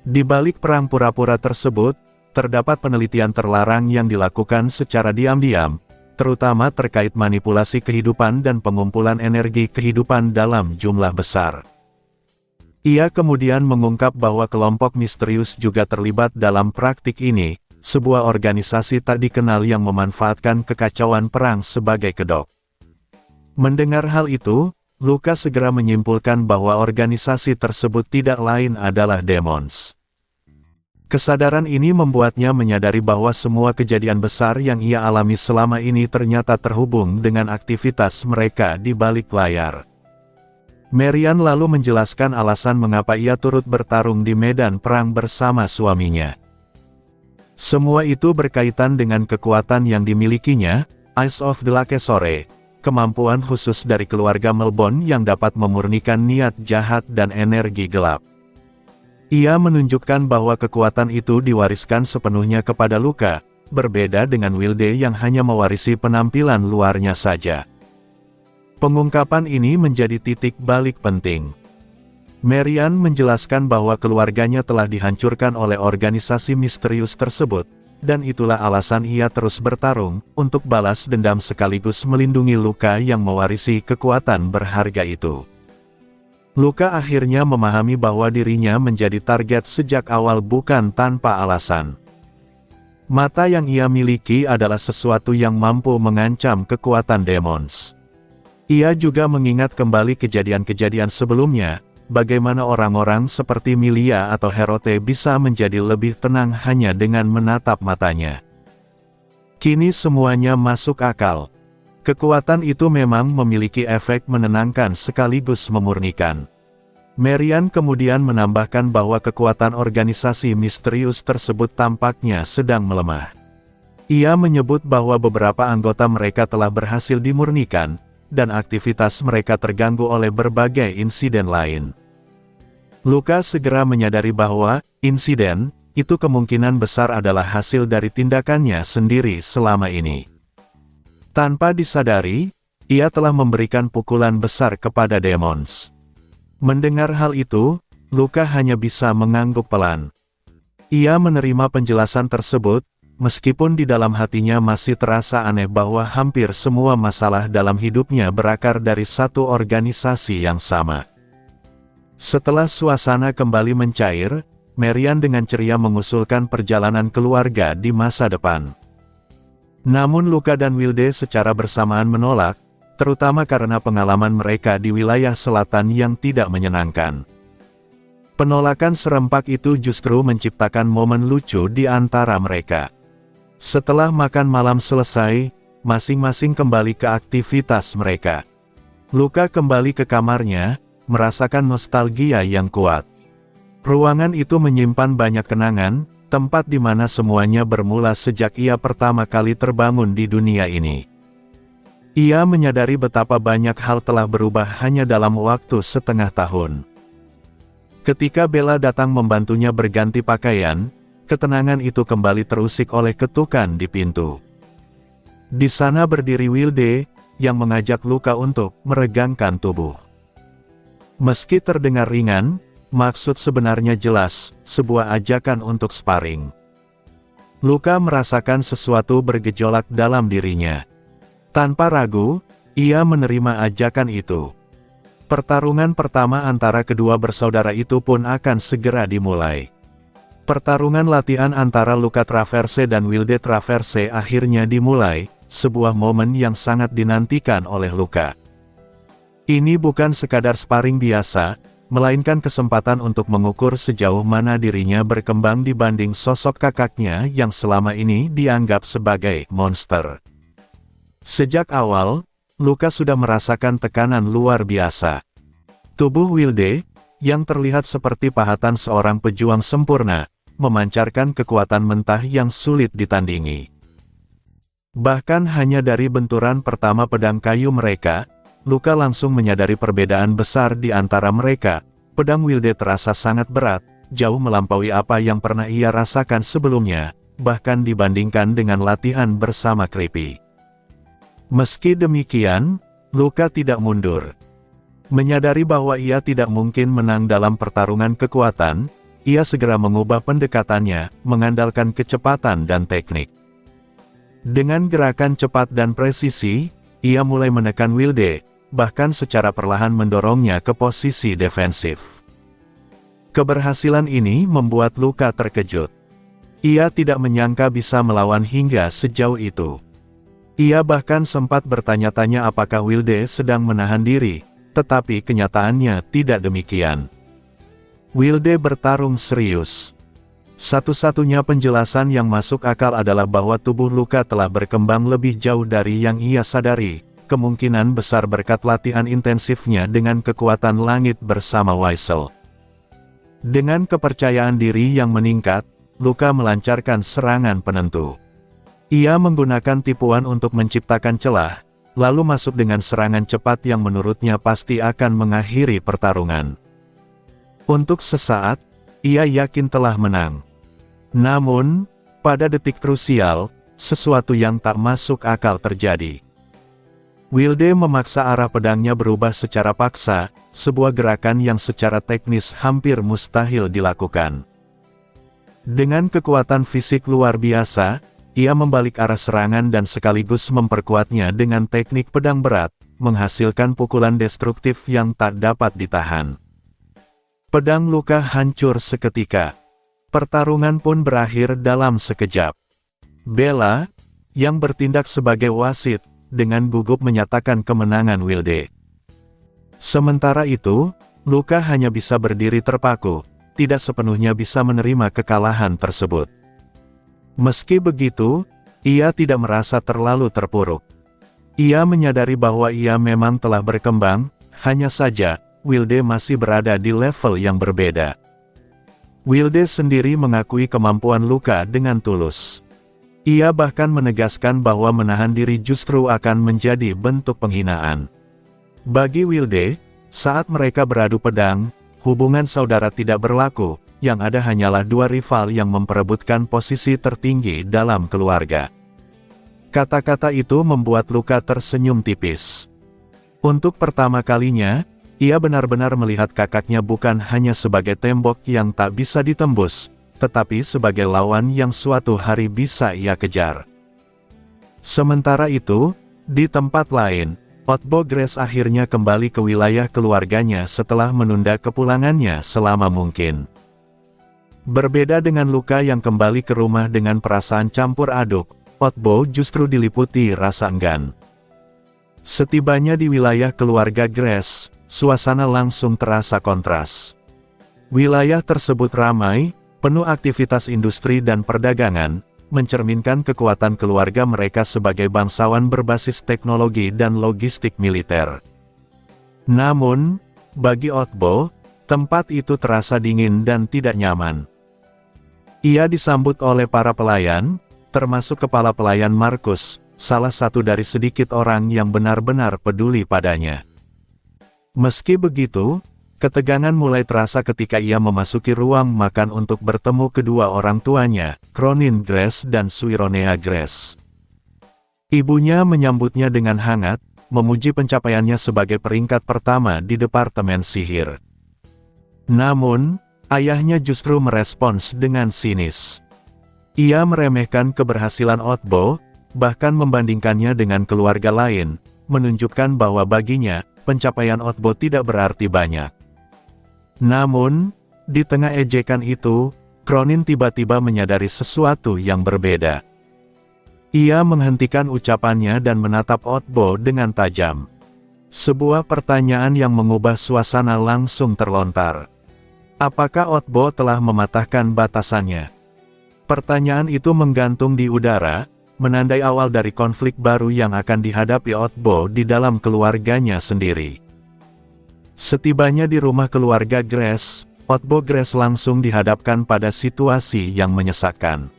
Di balik perang pura-pura tersebut, terdapat penelitian terlarang yang dilakukan secara diam-diam, terutama terkait manipulasi kehidupan dan pengumpulan energi kehidupan dalam jumlah besar. Ia kemudian mengungkap bahwa kelompok misterius juga terlibat dalam praktik ini, sebuah organisasi tak dikenal yang memanfaatkan kekacauan perang sebagai kedok. Mendengar hal itu, Luka segera menyimpulkan bahwa organisasi tersebut tidak lain adalah Demons. Kesadaran ini membuatnya menyadari bahwa semua kejadian besar yang ia alami selama ini ternyata terhubung dengan aktivitas mereka di balik layar. Marian lalu menjelaskan alasan mengapa ia turut bertarung di medan perang bersama suaminya. Semua itu berkaitan dengan kekuatan yang dimilikinya, Eyes of the Lakesore, kemampuan khusus dari keluarga Melbourne yang dapat memurnikan niat jahat dan energi gelap. Ia menunjukkan bahwa kekuatan itu diwariskan sepenuhnya kepada Luka, berbeda dengan Wilde yang hanya mewarisi penampilan luarnya saja. Pengungkapan ini menjadi titik balik penting. Marian menjelaskan bahwa keluarganya telah dihancurkan oleh organisasi misterius tersebut, dan itulah alasan ia terus bertarung, untuk balas dendam sekaligus melindungi Luka yang mewarisi kekuatan berharga itu. Luka akhirnya memahami bahwa dirinya menjadi target sejak awal bukan tanpa alasan. Mata yang ia miliki adalah sesuatu yang mampu mengancam kekuatan Demons. Ia juga mengingat kembali kejadian-kejadian sebelumnya, bagaimana orang-orang seperti Milia atau Herote bisa menjadi lebih tenang hanya dengan menatap matanya. Kini semuanya masuk akal. Kekuatan itu memang memiliki efek menenangkan sekaligus memurnikan. Marian kemudian menambahkan bahwa kekuatan organisasi misterius tersebut tampaknya sedang melemah. Ia menyebut bahwa beberapa anggota mereka telah berhasil dimurnikan, dan aktivitas mereka terganggu oleh berbagai insiden lain. Luka segera menyadari bahwa insiden itu kemungkinan besar adalah hasil dari tindakannya sendiri selama ini. Tanpa disadari, ia telah memberikan pukulan besar kepada Demons. Mendengar hal itu, Luka hanya bisa mengangguk pelan. Ia menerima penjelasan tersebut, meskipun di dalam hatinya masih terasa aneh bahwa hampir semua masalah dalam hidupnya berakar dari satu organisasi yang sama. Setelah suasana kembali mencair, Marian dengan ceria mengusulkan perjalanan keluarga di masa depan. Namun Luka dan Wilde secara bersamaan menolak, terutama karena pengalaman mereka di wilayah selatan yang tidak menyenangkan. Penolakan serempak itu justru menciptakan momen lucu di antara mereka. Setelah makan malam selesai, masing-masing kembali ke aktivitas mereka. Luka kembali ke kamarnya, merasakan nostalgia yang kuat. Ruangan itu menyimpan banyak kenangan, tempat di mana semuanya bermula sejak ia pertama kali terbangun di dunia ini. Ia menyadari betapa banyak hal telah berubah hanya dalam waktu setengah tahun. Ketika Bella datang membantunya berganti pakaian, ketenangan itu kembali terusik oleh ketukan di pintu. Di sana berdiri Wilde, yang mengajak Luka untuk meregangkan tubuh. Meski terdengar ringan, maksud sebenarnya jelas, sebuah ajakan untuk sparring. Luka merasakan sesuatu bergejolak dalam dirinya. Tanpa ragu, ia menerima ajakan itu. Pertarungan pertama antara kedua bersaudara itu pun akan segera dimulai. Pertarungan latihan antara Luka Traverse dan Wilde Traverse akhirnya dimulai, sebuah momen yang sangat dinantikan oleh Luka. Ini bukan sekadar sparring biasa, melainkan kesempatan untuk mengukur sejauh mana dirinya berkembang dibanding sosok kakaknya yang selama ini dianggap sebagai monster. Sejak awal, Luka sudah merasakan tekanan luar biasa. Tubuh Wilde, yang terlihat seperti pahatan seorang pejuang sempurna, memancarkan kekuatan mentah yang sulit ditandingi. Bahkan hanya dari benturan pertama pedang kayu mereka, Luka langsung menyadari perbedaan besar di antara mereka. Pedang Wilde terasa sangat berat, jauh melampaui apa yang pernah ia rasakan sebelumnya, bahkan dibandingkan dengan latihan bersama Creepy. Meski demikian, Luka tidak mundur. Menyadari bahwa ia tidak mungkin menang dalam pertarungan kekuatan, ia segera mengubah pendekatannya, mengandalkan kecepatan dan teknik. Dengan gerakan cepat dan presisi, ia mulai menekan Wilde, bahkan secara perlahan mendorongnya ke posisi defensif. Keberhasilan ini membuat Luka terkejut. Ia tidak menyangka bisa melawan hingga sejauh itu. Ia bahkan sempat bertanya-tanya apakah Wilde sedang menahan diri, tetapi kenyataannya tidak demikian. Wilde bertarung serius. Satu-satunya penjelasan yang masuk akal adalah bahwa tubuh Luka telah berkembang lebih jauh dari yang ia sadari, kemungkinan besar berkat latihan intensifnya dengan kekuatan langit bersama Weissel. Dengan kepercayaan diri yang meningkat, Luka melancarkan serangan penentu. Ia menggunakan tipuan untuk menciptakan celah, lalu masuk dengan serangan cepat yang menurutnya pasti akan mengakhiri pertarungan. Untuk sesaat, ia yakin telah menang. Namun, pada detik krusial, sesuatu yang tak masuk akal terjadi. Wilde memaksa arah pedangnya berubah secara paksa, sebuah gerakan yang secara teknis hampir mustahil dilakukan. Dengan kekuatan fisik luar biasa, ia membalik arah serangan dan sekaligus memperkuatnya dengan teknik pedang berat, menghasilkan pukulan destruktif yang tak dapat ditahan. Pedang Luka hancur seketika. Pertarungan pun berakhir dalam sekejap. Bella, yang bertindak sebagai wasit, dengan gugup menyatakan kemenangan Wilde. Sementara itu, Luka hanya bisa berdiri terpaku, tidak sepenuhnya bisa menerima kekalahan tersebut. Meski begitu, ia tidak merasa terlalu terpuruk. Ia menyadari bahwa ia memang telah berkembang, hanya saja, Wilde masih berada di level yang berbeda. Wilde sendiri mengakui kemampuan Luka dengan tulus. Ia bahkan menegaskan bahwa menahan diri justru akan menjadi bentuk penghinaan. Bagi Wilde, saat mereka beradu pedang, hubungan saudara tidak berlaku, yang ada hanyalah dua rival yang memperebutkan posisi tertinggi dalam keluarga. Kata-kata itu membuat Luka tersenyum tipis. Untuk pertama kalinya, ia benar-benar melihat kakaknya bukan hanya sebagai tembok yang tak bisa ditembus, tetapi sebagai lawan yang suatu hari bisa ia kejar. Sementara itu, di tempat lain, Otbo Grace akhirnya kembali ke wilayah keluarganya setelah menunda kepulangannya selama mungkin. Berbeda dengan Luka yang kembali ke rumah dengan perasaan campur aduk, Otbo justru diliputi rasa enggan. Setibanya di wilayah keluarga Grace, suasana langsung terasa kontras. Wilayah tersebut ramai, penuh aktivitas industri dan perdagangan, mencerminkan kekuatan keluarga mereka sebagai bangsawan berbasis teknologi dan logistik militer. Namun, bagi Otbo, tempat itu terasa dingin dan tidak nyaman. Ia disambut oleh para pelayan, termasuk kepala pelayan Markus, salah satu dari sedikit orang yang benar-benar peduli padanya. Meski begitu, ketegangan mulai terasa ketika ia memasuki ruang makan untuk bertemu kedua orang tuanya, Cronin Grace dan Suironea Grace. Ibunya menyambutnya dengan hangat, memuji pencapaiannya sebagai peringkat pertama di Departemen Sihir. Namun, ayahnya justru merespons dengan sinis. Ia meremehkan keberhasilan Otbo, bahkan membandingkannya dengan keluarga lain, menunjukkan bahwa baginya, pencapaian Otbo tidak berarti banyak. Namun, di tengah ejekan itu, Cronin tiba-tiba menyadari sesuatu yang berbeda. Ia menghentikan ucapannya dan menatap Otbo dengan tajam. Sebuah pertanyaan yang mengubah suasana langsung terlontar. Apakah Otbo telah mematahkan batasannya? Pertanyaan itu menggantung di udara, menandai awal dari konflik baru yang akan dihadapi Otbo di dalam keluarganya sendiri. Setibanya di rumah keluarga Grace, Otbo Grace langsung dihadapkan pada situasi yang menyesakkan.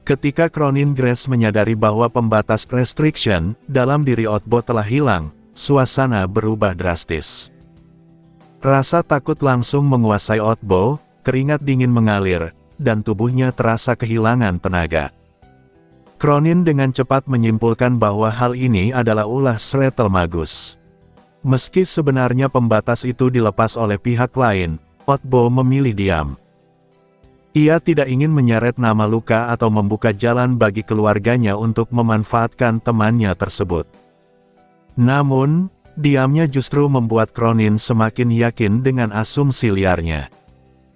Ketika Cronin Grace menyadari bahwa pembatas restriction dalam diri Otbo telah hilang, suasana berubah drastis. Rasa takut langsung menguasai Otbo, keringat dingin mengalir, dan tubuhnya terasa kehilangan tenaga. Cronin dengan cepat menyimpulkan bahwa hal ini adalah ulah Sretel Magus. Meski sebenarnya pembatas itu dilepas oleh pihak lain, Otbo memilih diam. Ia tidak ingin menyeret nama Luka atau membuka jalan bagi keluarganya untuk memanfaatkan temannya tersebut. Namun, diamnya justru membuat Cronin semakin yakin dengan asumsi liarnya.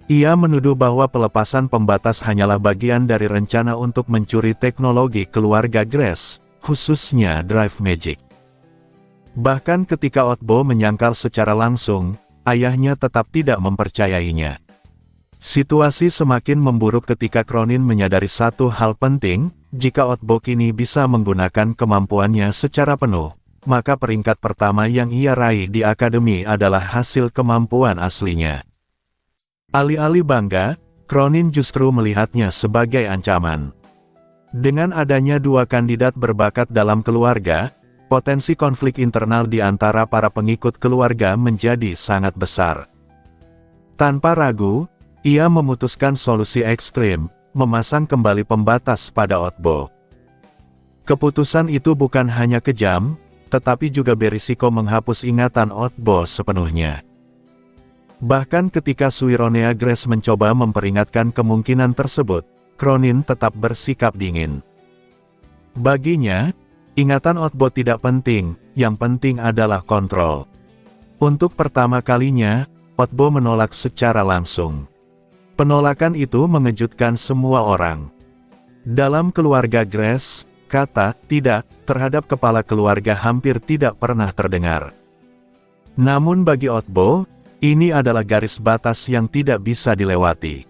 Ia menuduh bahwa pelepasan pembatas hanyalah bagian dari rencana untuk mencuri teknologi keluarga Grace, khususnya Drive Magic. Bahkan ketika Otbo menyangkal secara langsung, ayahnya tetap tidak mempercayainya. Situasi semakin memburuk ketika Cronin menyadari satu hal penting, jika Otbo kini bisa menggunakan kemampuannya secara penuh, maka peringkat pertama yang ia raih di akademi adalah hasil kemampuan aslinya. Alih-alih bangga, Cronin justru melihatnya sebagai ancaman. Dengan adanya dua kandidat berbakat dalam keluarga, potensi konflik internal di antara para pengikut keluarga menjadi sangat besar. Tanpa ragu, ia memutuskan solusi ekstrim, memasang kembali pembatas pada Otbo. Keputusan itu bukan hanya kejam, tetapi juga berisiko menghapus ingatan Otbo sepenuhnya. Bahkan ketika Suironea Grace mencoba memperingatkan kemungkinan tersebut, Cronin tetap bersikap dingin. Baginya, ingatan Otbo tidak penting, yang penting adalah kontrol. Untuk pertama kalinya, Otbo menolak secara langsung. Penolakan itu mengejutkan semua orang. Dalam keluarga Grace, kata "tidak" terhadap kepala keluarga hampir tidak pernah terdengar. Namun bagi Otbo, ini adalah garis batas yang tidak bisa dilewati.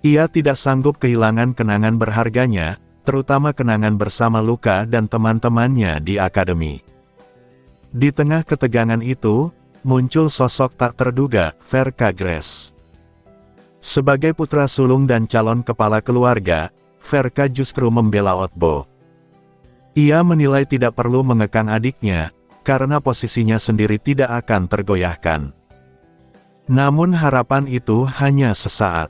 Ia tidak sanggup kehilangan kenangan berharganya, terutama kenangan bersama Luka dan teman-temannya di akademi. Di tengah ketegangan itu, muncul sosok tak terduga, Verka Grace. Sebagai putra sulung dan calon kepala keluarga, Verka justru membela Otbo. Ia menilai tidak perlu mengekang adiknya, karena posisinya sendiri tidak akan tergoyahkan. Namun harapan itu hanya sesaat.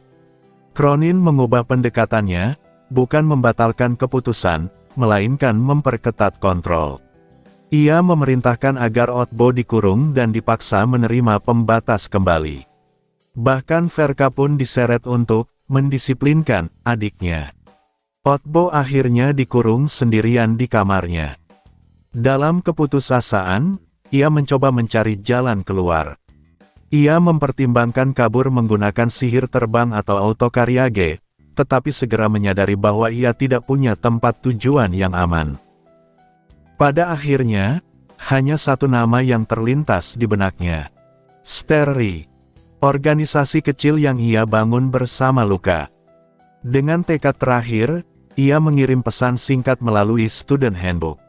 Cronin mengubah pendekatannya, bukan membatalkan keputusan, melainkan memperketat kontrol. Ia memerintahkan agar Otbo dikurung dan dipaksa menerima pembatas kembali. Bahkan Verka pun diseret untuk mendisiplinkan adiknya. Otbo akhirnya dikurung sendirian di kamarnya. Dalam keputusasaan, ia mencoba mencari jalan keluar. Ia mempertimbangkan kabur menggunakan sihir terbang atau autokariage, tetapi segera menyadari bahwa ia tidak punya tempat tujuan yang aman. Pada akhirnya, hanya satu nama yang terlintas di benaknya. Sterry. Organisasi kecil yang ia bangun bersama Luka. Dengan tekad terakhir, ia mengirim pesan singkat melalui Student Handbook.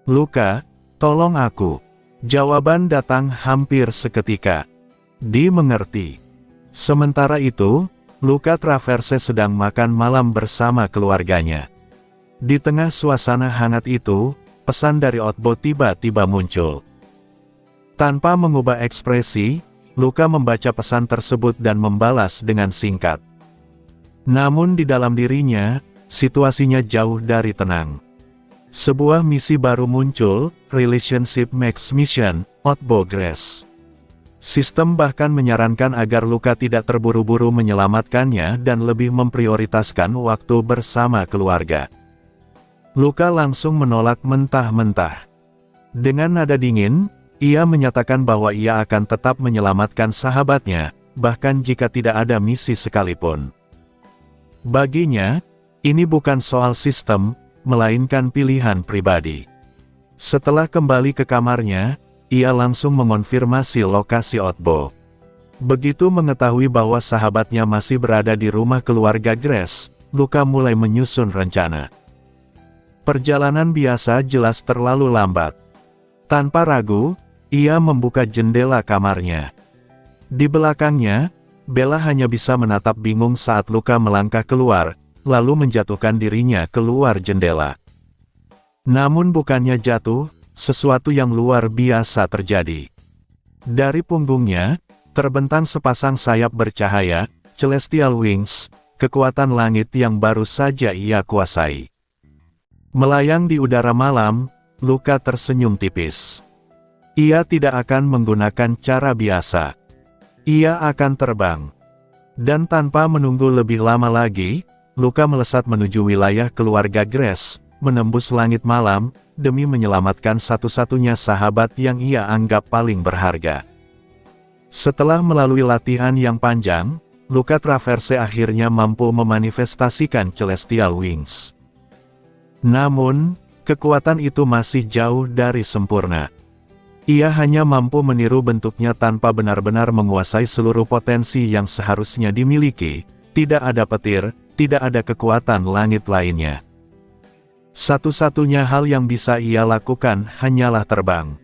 "Luka, tolong aku." Jawaban datang hampir seketika. Dimengerti. Sementara itu, Luka Traverse sedang makan malam bersama keluarganya. Di tengah suasana hangat itu, pesan dari Otbo tiba-tiba muncul. Tanpa mengubah ekspresi, Luka membaca pesan tersebut dan membalas dengan singkat. Namun di dalam dirinya, situasinya jauh dari tenang. Sebuah misi baru muncul, Relationship Max Mission, Otbo Grace. Sistem bahkan menyarankan agar Luka tidak terburu-buru menyelamatkannya dan lebih memprioritaskan waktu bersama keluarga. Luka langsung menolak mentah-mentah. Dengan nada dingin, ia menyatakan bahwa ia akan tetap menyelamatkan sahabatnya, bahkan jika tidak ada misi sekalipun. Baginya, ini bukan soal sistem, melainkan pilihan pribadi. Setelah kembali ke kamarnya, ia langsung mengonfirmasi lokasi Otbo. Begitu mengetahui bahwa sahabatnya masih berada di rumah keluarga Grace, Luka mulai menyusun rencana. Perjalanan biasa jelas terlalu lambat. Tanpa ragu, ia membuka jendela kamarnya. Di belakangnya, Bella hanya bisa menatap bingung saat Luka melangkah keluar, lalu menjatuhkan dirinya keluar jendela. Namun bukannya jatuh, sesuatu yang luar biasa terjadi. Dari punggungnya, terbentang sepasang sayap bercahaya, Celestial Wings, kekuatan langit yang baru saja ia kuasai. Melayang di udara malam, Luka tersenyum tipis. Ia tidak akan menggunakan cara biasa. Ia akan terbang. Dan tanpa menunggu lebih lama lagi, Luka melesat menuju wilayah keluarga Grace, menembus langit malam, demi menyelamatkan satu-satunya sahabat yang ia anggap paling berharga. Setelah melalui latihan yang panjang, Luka Traverse akhirnya mampu memanifestasikan Celestial Wings. Namun, kekuatan itu masih jauh dari sempurna. Ia hanya mampu meniru bentuknya tanpa benar-benar menguasai seluruh potensi yang seharusnya dimiliki. Tidak ada petir, tidak ada kekuatan langit lainnya. Satu-satunya hal yang bisa ia lakukan hanyalah terbang.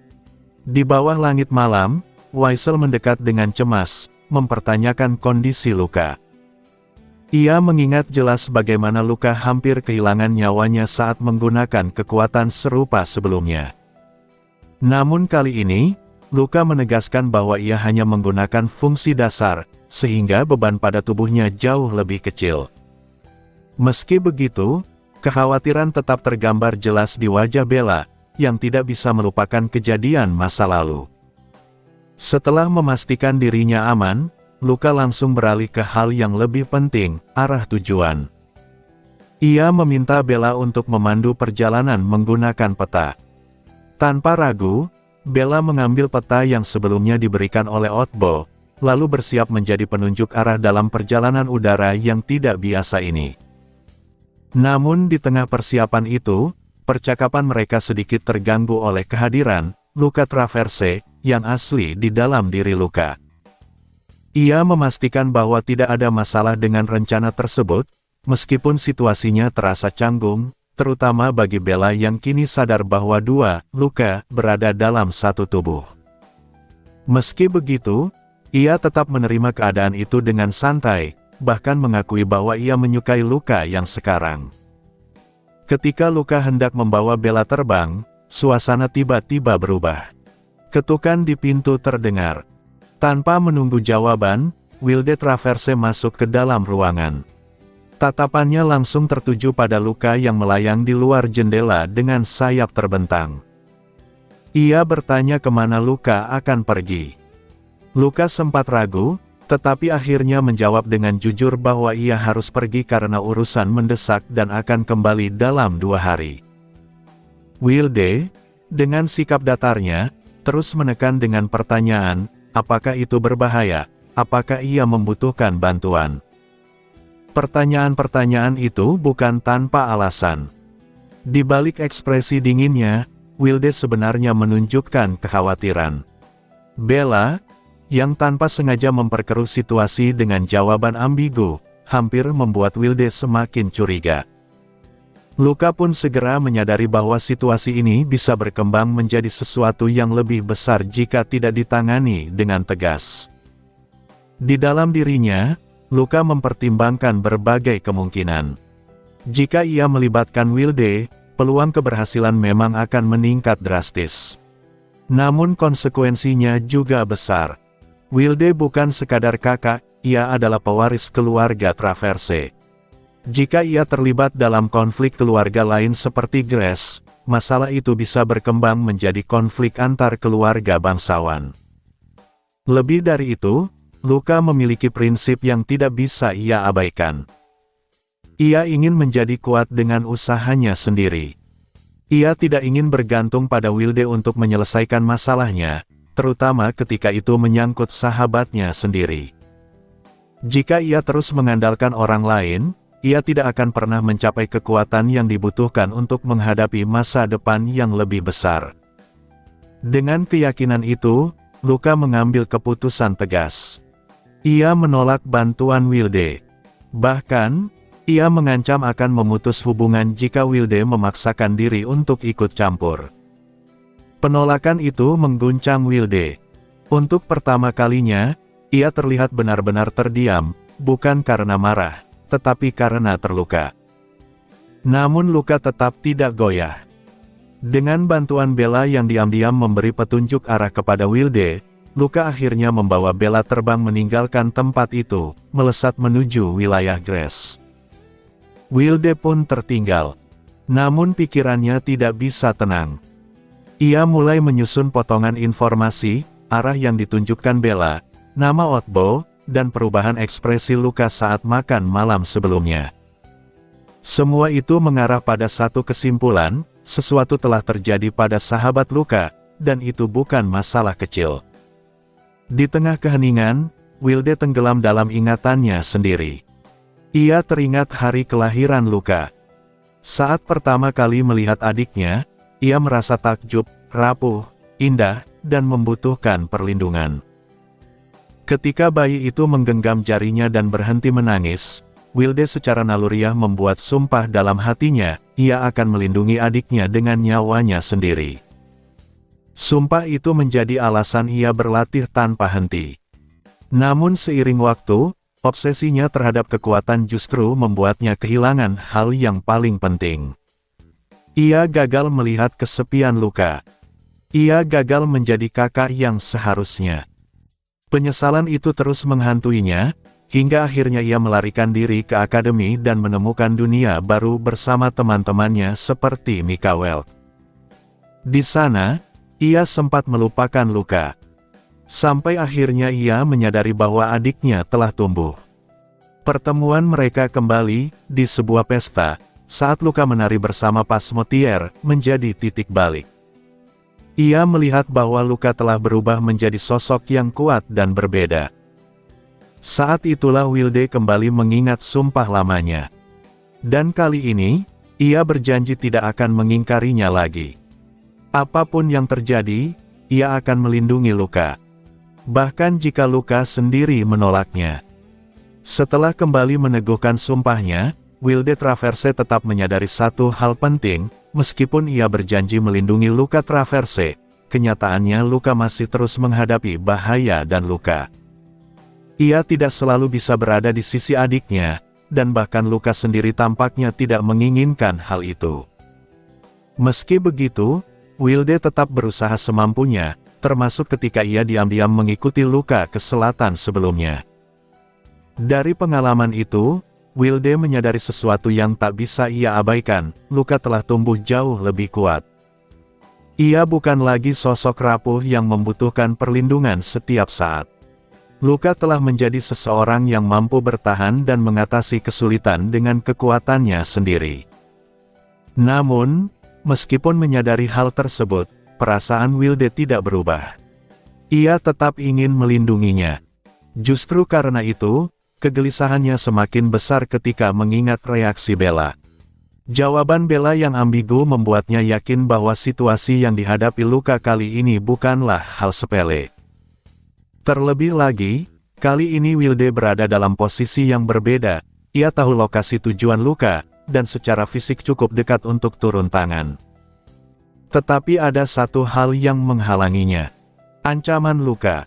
Di bawah langit malam, Waisel mendekat dengan cemas, mempertanyakan kondisi Luka. Ia mengingat jelas bagaimana Luka hampir kehilangan nyawanya saat menggunakan kekuatan serupa sebelumnya. Namun kali ini, Luka menegaskan bahwa ia hanya menggunakan fungsi dasar, sehingga beban pada tubuhnya jauh lebih kecil. Meski begitu, kekhawatiran tetap tergambar jelas di wajah Bella, yang tidak bisa melupakan kejadian masa lalu. Setelah memastikan dirinya aman, Luka langsung beralih ke hal yang lebih penting, arah tujuan. Ia meminta Bella untuk memandu perjalanan menggunakan peta. Tanpa ragu, Bella mengambil peta yang sebelumnya diberikan oleh Otbo, lalu bersiap menjadi penunjuk arah dalam perjalanan udara yang tidak biasa ini. Namun di tengah persiapan itu, percakapan mereka sedikit terganggu oleh kehadiran Luka Traverse yang asli di dalam diri Luka. Ia memastikan bahwa tidak ada masalah dengan rencana tersebut, meskipun situasinya terasa canggung, terutama bagi Bella yang kini sadar bahwa dua Luka berada dalam satu tubuh. Meski begitu, ia tetap menerima keadaan itu dengan santai, bahkan mengakui bahwa ia menyukai Luka yang sekarang. Ketika Luka hendak membawa Bella terbang, suasana tiba-tiba berubah. Ketukan di pintu terdengar. Tanpa menunggu jawaban, Wilde Traverse masuk ke dalam ruangan. Tatapannya langsung tertuju pada Luka yang melayang di luar jendela dengan sayap terbentang. Ia bertanya kemana Luka akan pergi. Luka sempat ragu, tetapi akhirnya menjawab dengan jujur bahwa ia harus pergi karena urusan mendesak dan akan kembali dalam 2 hari. Wilde, dengan sikap datarnya, terus menekan dengan pertanyaan, apakah itu berbahaya, apakah ia membutuhkan bantuan. Pertanyaan-pertanyaan itu bukan tanpa alasan. Di balik ekspresi dinginnya, Wilde sebenarnya menunjukkan kekhawatiran. Bella, yang tanpa sengaja memperkeruh situasi dengan jawaban ambigu, hampir membuat Wilde semakin curiga. Luka pun segera menyadari bahwa situasi ini bisa berkembang menjadi sesuatu yang lebih besar jika tidak ditangani dengan tegas. Di dalam dirinya, Luka mempertimbangkan berbagai kemungkinan. Jika ia melibatkan Wilde, peluang keberhasilan memang akan meningkat drastis. Namun konsekuensinya juga besar. Wilde bukan sekadar kakak, ia adalah pewaris keluarga Traverse. Jika ia terlibat dalam konflik keluarga lain seperti Grace, masalah itu bisa berkembang menjadi konflik antar keluarga bangsawan. Lebih dari itu, Luka memiliki prinsip yang tidak bisa ia abaikan. Ia ingin menjadi kuat dengan usahanya sendiri. Ia tidak ingin bergantung pada Wilde untuk menyelesaikan masalahnya, terutama ketika itu menyangkut sahabatnya sendiri. Jika ia terus mengandalkan orang lain, ia tidak akan pernah mencapai kekuatan yang dibutuhkan untuk menghadapi masa depan yang lebih besar. Dengan keyakinan itu, Luka mengambil keputusan tegas. Ia menolak bantuan Wilde. Bahkan, ia mengancam akan memutus hubungan jika Wilde memaksakan diri untuk ikut campur. Penolakan itu mengguncang Wilde. Untuk pertama kalinya, ia terlihat benar-benar terdiam, bukan karena marah, tetapi karena terluka. Namun Luka tetap tidak goyah. Dengan bantuan Bella yang diam-diam memberi petunjuk arah kepada Wilde, Luka akhirnya membawa Bella terbang meninggalkan tempat itu, melesat menuju wilayah Grace. Wilde pun tertinggal. Namun pikirannya tidak bisa tenang. Ia mulai menyusun potongan informasi, arah yang ditunjukkan Bella, nama Otbo, dan perubahan ekspresi Luka saat makan malam sebelumnya. Semua itu mengarah pada satu kesimpulan, sesuatu telah terjadi pada sahabat Luka, dan itu bukan masalah kecil. Di tengah keheningan, Wilde tenggelam dalam ingatannya sendiri. Ia teringat hari kelahiran Luka. Saat pertama kali melihat adiknya, ia merasa takjub, rapuh, indah, dan membutuhkan perlindungan. Ketika bayi itu menggenggam jarinya dan berhenti menangis, Wilde secara naluriah membuat sumpah dalam hatinya, ia akan melindungi adiknya dengan nyawanya sendiri. Sumpah itu menjadi alasan ia berlatih tanpa henti. Namun seiring waktu, obsesinya terhadap kekuatan justru membuatnya kehilangan hal yang paling penting. Ia gagal melihat kesepian Luka. Ia gagal menjadi kakak yang seharusnya. Penyesalan itu terus menghantuinya, hingga akhirnya ia melarikan diri ke akademi dan menemukan dunia baru bersama teman-temannya seperti Mikael. Di sana, ia sempat melupakan Luka. Sampai akhirnya ia menyadari bahwa adiknya telah tumbuh. Pertemuan mereka kembali, di sebuah pesta, saat Luka menari bersama Pasmotier, menjadi titik balik. Ia melihat bahwa Luka telah berubah menjadi sosok yang kuat dan berbeda. Saat itulah Wilde kembali mengingat sumpah lamanya. Dan kali ini, ia berjanji tidak akan mengingkarinya lagi. Apapun yang terjadi, ia akan melindungi Luka. Bahkan jika Luka sendiri menolaknya. Setelah kembali meneguhkan sumpahnya, Wilde Traverse tetap menyadari satu hal penting, meskipun ia berjanji melindungi Luka Traverse, kenyataannya Luka masih terus menghadapi bahaya dan luka. Ia tidak selalu bisa berada di sisi adiknya, dan bahkan Luka sendiri tampaknya tidak menginginkan hal itu. Meski begitu, Wilde tetap berusaha semampunya, termasuk ketika ia diam-diam mengikuti Luka ke selatan sebelumnya. Dari pengalaman itu, Wilde menyadari sesuatu yang tak bisa ia abaikan, Luka telah tumbuh jauh lebih kuat. Ia bukan lagi sosok rapuh yang membutuhkan perlindungan setiap saat. Luka telah menjadi seseorang yang mampu bertahan dan mengatasi kesulitan dengan kekuatannya sendiri. Namun, meskipun menyadari hal tersebut, perasaan Wilde tidak berubah. Ia tetap ingin melindunginya. Justru karena itu, kegelisahannya semakin besar ketika mengingat reaksi Bella. Jawaban Bella yang ambigu membuatnya yakin bahwa situasi yang dihadapi Luka kali ini bukanlah hal sepele. Terlebih lagi, kali ini Wilde berada dalam posisi yang berbeda. Ia tahu lokasi tujuan Luka, dan secara fisik cukup dekat untuk turun tangan. Tetapi ada satu hal yang menghalanginya. Ancaman Luka.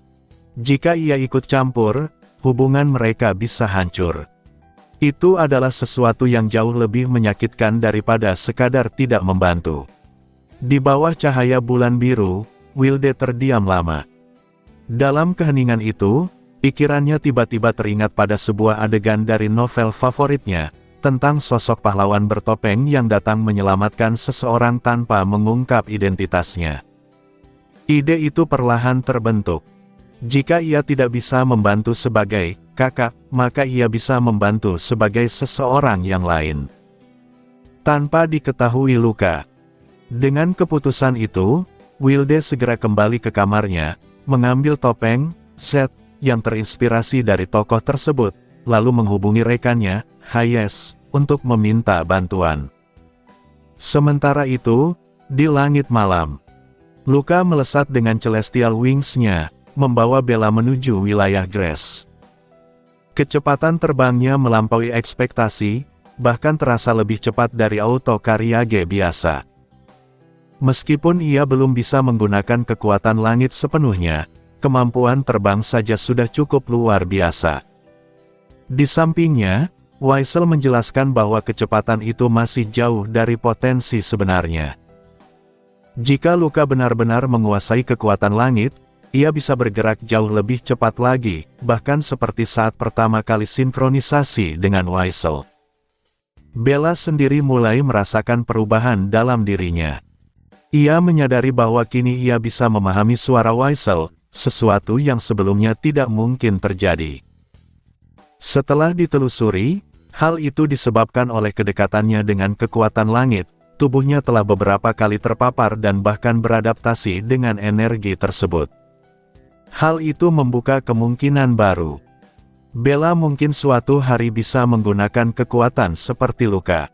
Jika ia ikut campur, hubungan mereka bisa hancur. Itu adalah sesuatu yang jauh lebih menyakitkan daripada sekadar tidak membantu. Di bawah cahaya bulan biru, Wilde terdiam lama. Dalam keheningan itu, pikirannya tiba-tiba teringat pada sebuah adegan dari novel favoritnya, tentang sosok pahlawan bertopeng yang datang menyelamatkan seseorang tanpa mengungkap identitasnya. Ide itu perlahan terbentuk. Jika ia tidak bisa membantu sebagai kakak, maka ia bisa membantu sebagai seseorang yang lain. Tanpa diketahui Luka. Dengan keputusan itu, Wilde segera kembali ke kamarnya, mengambil topeng, set, yang terinspirasi dari tokoh tersebut, lalu menghubungi rekannya, Hayes, untuk meminta bantuan. Sementara itu, di langit malam, Luka melesat dengan Celestial Wings-nya, membawa Bella menuju wilayah Grace. Kecepatan terbangnya melampaui ekspektasi, bahkan terasa lebih cepat dari auto Kariage biasa. Meskipun ia belum bisa menggunakan kekuatan langit sepenuhnya, kemampuan terbang saja sudah cukup luar biasa. Di sampingnya, Weissel menjelaskan bahwa kecepatan itu masih jauh dari potensi sebenarnya. Jika Luka benar-benar menguasai kekuatan langit, ia bisa bergerak jauh lebih cepat lagi, bahkan seperti saat pertama kali sinkronisasi dengan Weissel. Bella sendiri mulai merasakan perubahan dalam dirinya. Ia menyadari bahwa kini ia bisa memahami suara Weissel, sesuatu yang sebelumnya tidak mungkin terjadi. Setelah ditelusuri, hal itu disebabkan oleh kedekatannya dengan kekuatan langit, tubuhnya telah beberapa kali terpapar dan bahkan beradaptasi dengan energi tersebut. Hal itu membuka kemungkinan baru. Bella mungkin suatu hari bisa menggunakan kekuatan seperti Luka.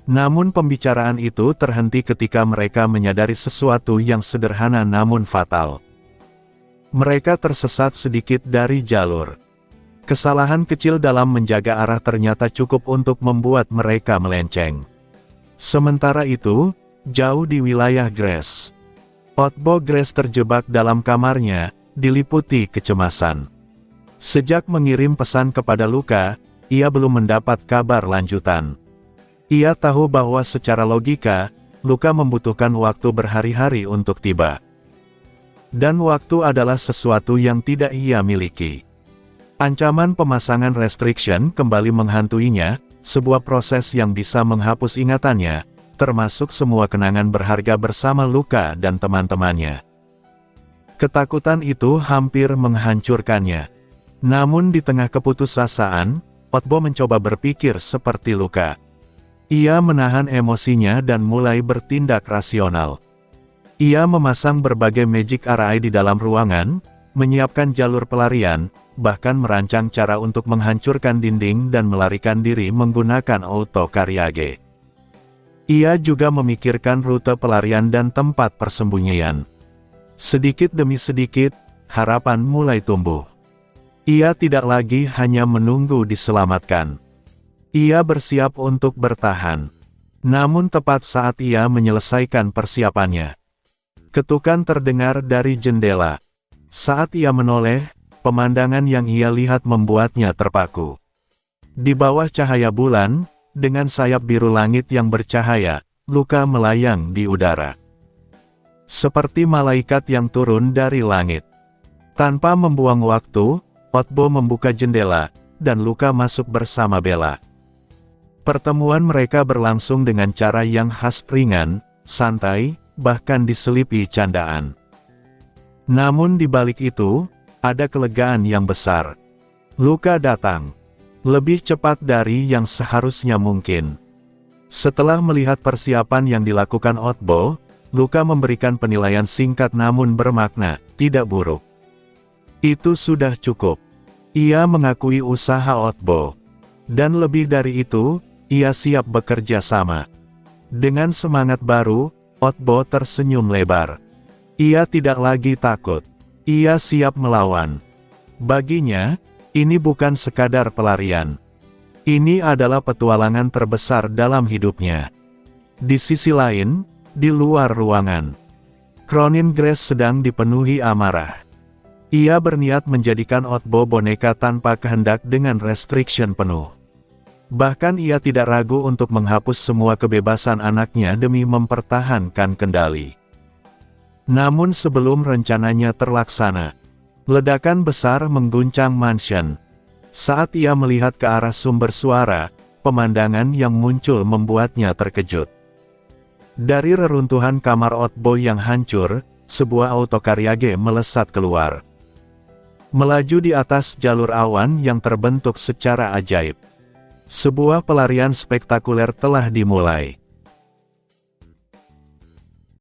Namun pembicaraan itu terhenti ketika mereka menyadari sesuatu yang sederhana namun fatal. Mereka tersesat sedikit dari jalur. Kesalahan kecil dalam menjaga arah ternyata cukup untuk membuat mereka melenceng. Sementara itu, jauh di wilayah Grace, Otbo Grace terjebak dalam kamarnya, diliputi kecemasan. Sejak mengirim pesan kepada Luka, ia belum mendapat kabar lanjutan. Ia tahu bahwa secara logika, Luka membutuhkan waktu berhari-hari untuk tiba. Dan waktu adalah sesuatu yang tidak ia miliki. Ancaman pemasangan restriction kembali menghantuinya, sebuah proses yang bisa menghapus ingatannya, termasuk semua kenangan berharga bersama Luka dan teman-temannya. Ketakutan itu hampir menghancurkannya. Namun di tengah keputusasaan, Otbo mencoba berpikir seperti Luka. Ia menahan emosinya dan mulai bertindak rasional. Ia memasang berbagai magic array di dalam ruangan, menyiapkan jalur pelarian, bahkan merancang cara untuk menghancurkan dinding dan melarikan diri menggunakan auto Kariage. Ia juga memikirkan rute pelarian dan tempat persembunyian. Sedikit demi sedikit, harapan mulai tumbuh. Ia tidak lagi hanya menunggu diselamatkan. Ia bersiap untuk bertahan. Namun tepat saat ia menyelesaikan persiapannya, ketukan terdengar dari jendela. Saat ia menoleh, pemandangan yang ia lihat membuatnya terpaku. Di bawah cahaya bulan, dengan sayap biru langit yang bercahaya, Luka melayang di udara. Seperti malaikat yang turun dari langit. Tanpa membuang waktu, Otbo membuka jendela, dan Luka masuk bersama Bella. Pertemuan mereka berlangsung dengan cara yang khas, ringan, santai, bahkan diselipi candaan. Namun di balik itu, ada kelegaan yang besar. Luka datang lebih cepat dari yang seharusnya mungkin. Setelah melihat persiapan yang dilakukan Otbo, Luka memberikan penilaian singkat namun bermakna, tidak buruk. Itu sudah cukup. Ia mengakui usaha Otbo. Dan lebih dari itu, ia siap bekerja sama. Dengan semangat baru, Otbo tersenyum lebar. Ia tidak lagi takut. Ia siap melawan. Baginya, ini bukan sekadar pelarian. Ini adalah petualangan terbesar dalam hidupnya. Di sisi lain, di luar ruangan, Cronin Grace sedang dipenuhi amarah. Ia berniat menjadikan Otbo boneka tanpa kehendak dengan restriction penuh. Bahkan ia tidak ragu untuk menghapus semua kebebasan anaknya demi mempertahankan kendali. Namun sebelum rencananya terlaksana, ledakan besar mengguncang mansion. Saat ia melihat ke arah sumber suara, Pemandangan yang muncul membuatnya terkejut. Dari reruntuhan kamar Outboy yang hancur, sebuah autokaryage melesat keluar. Melaju di atas jalur awan yang terbentuk secara ajaib. Sebuah pelarian spektakuler telah dimulai.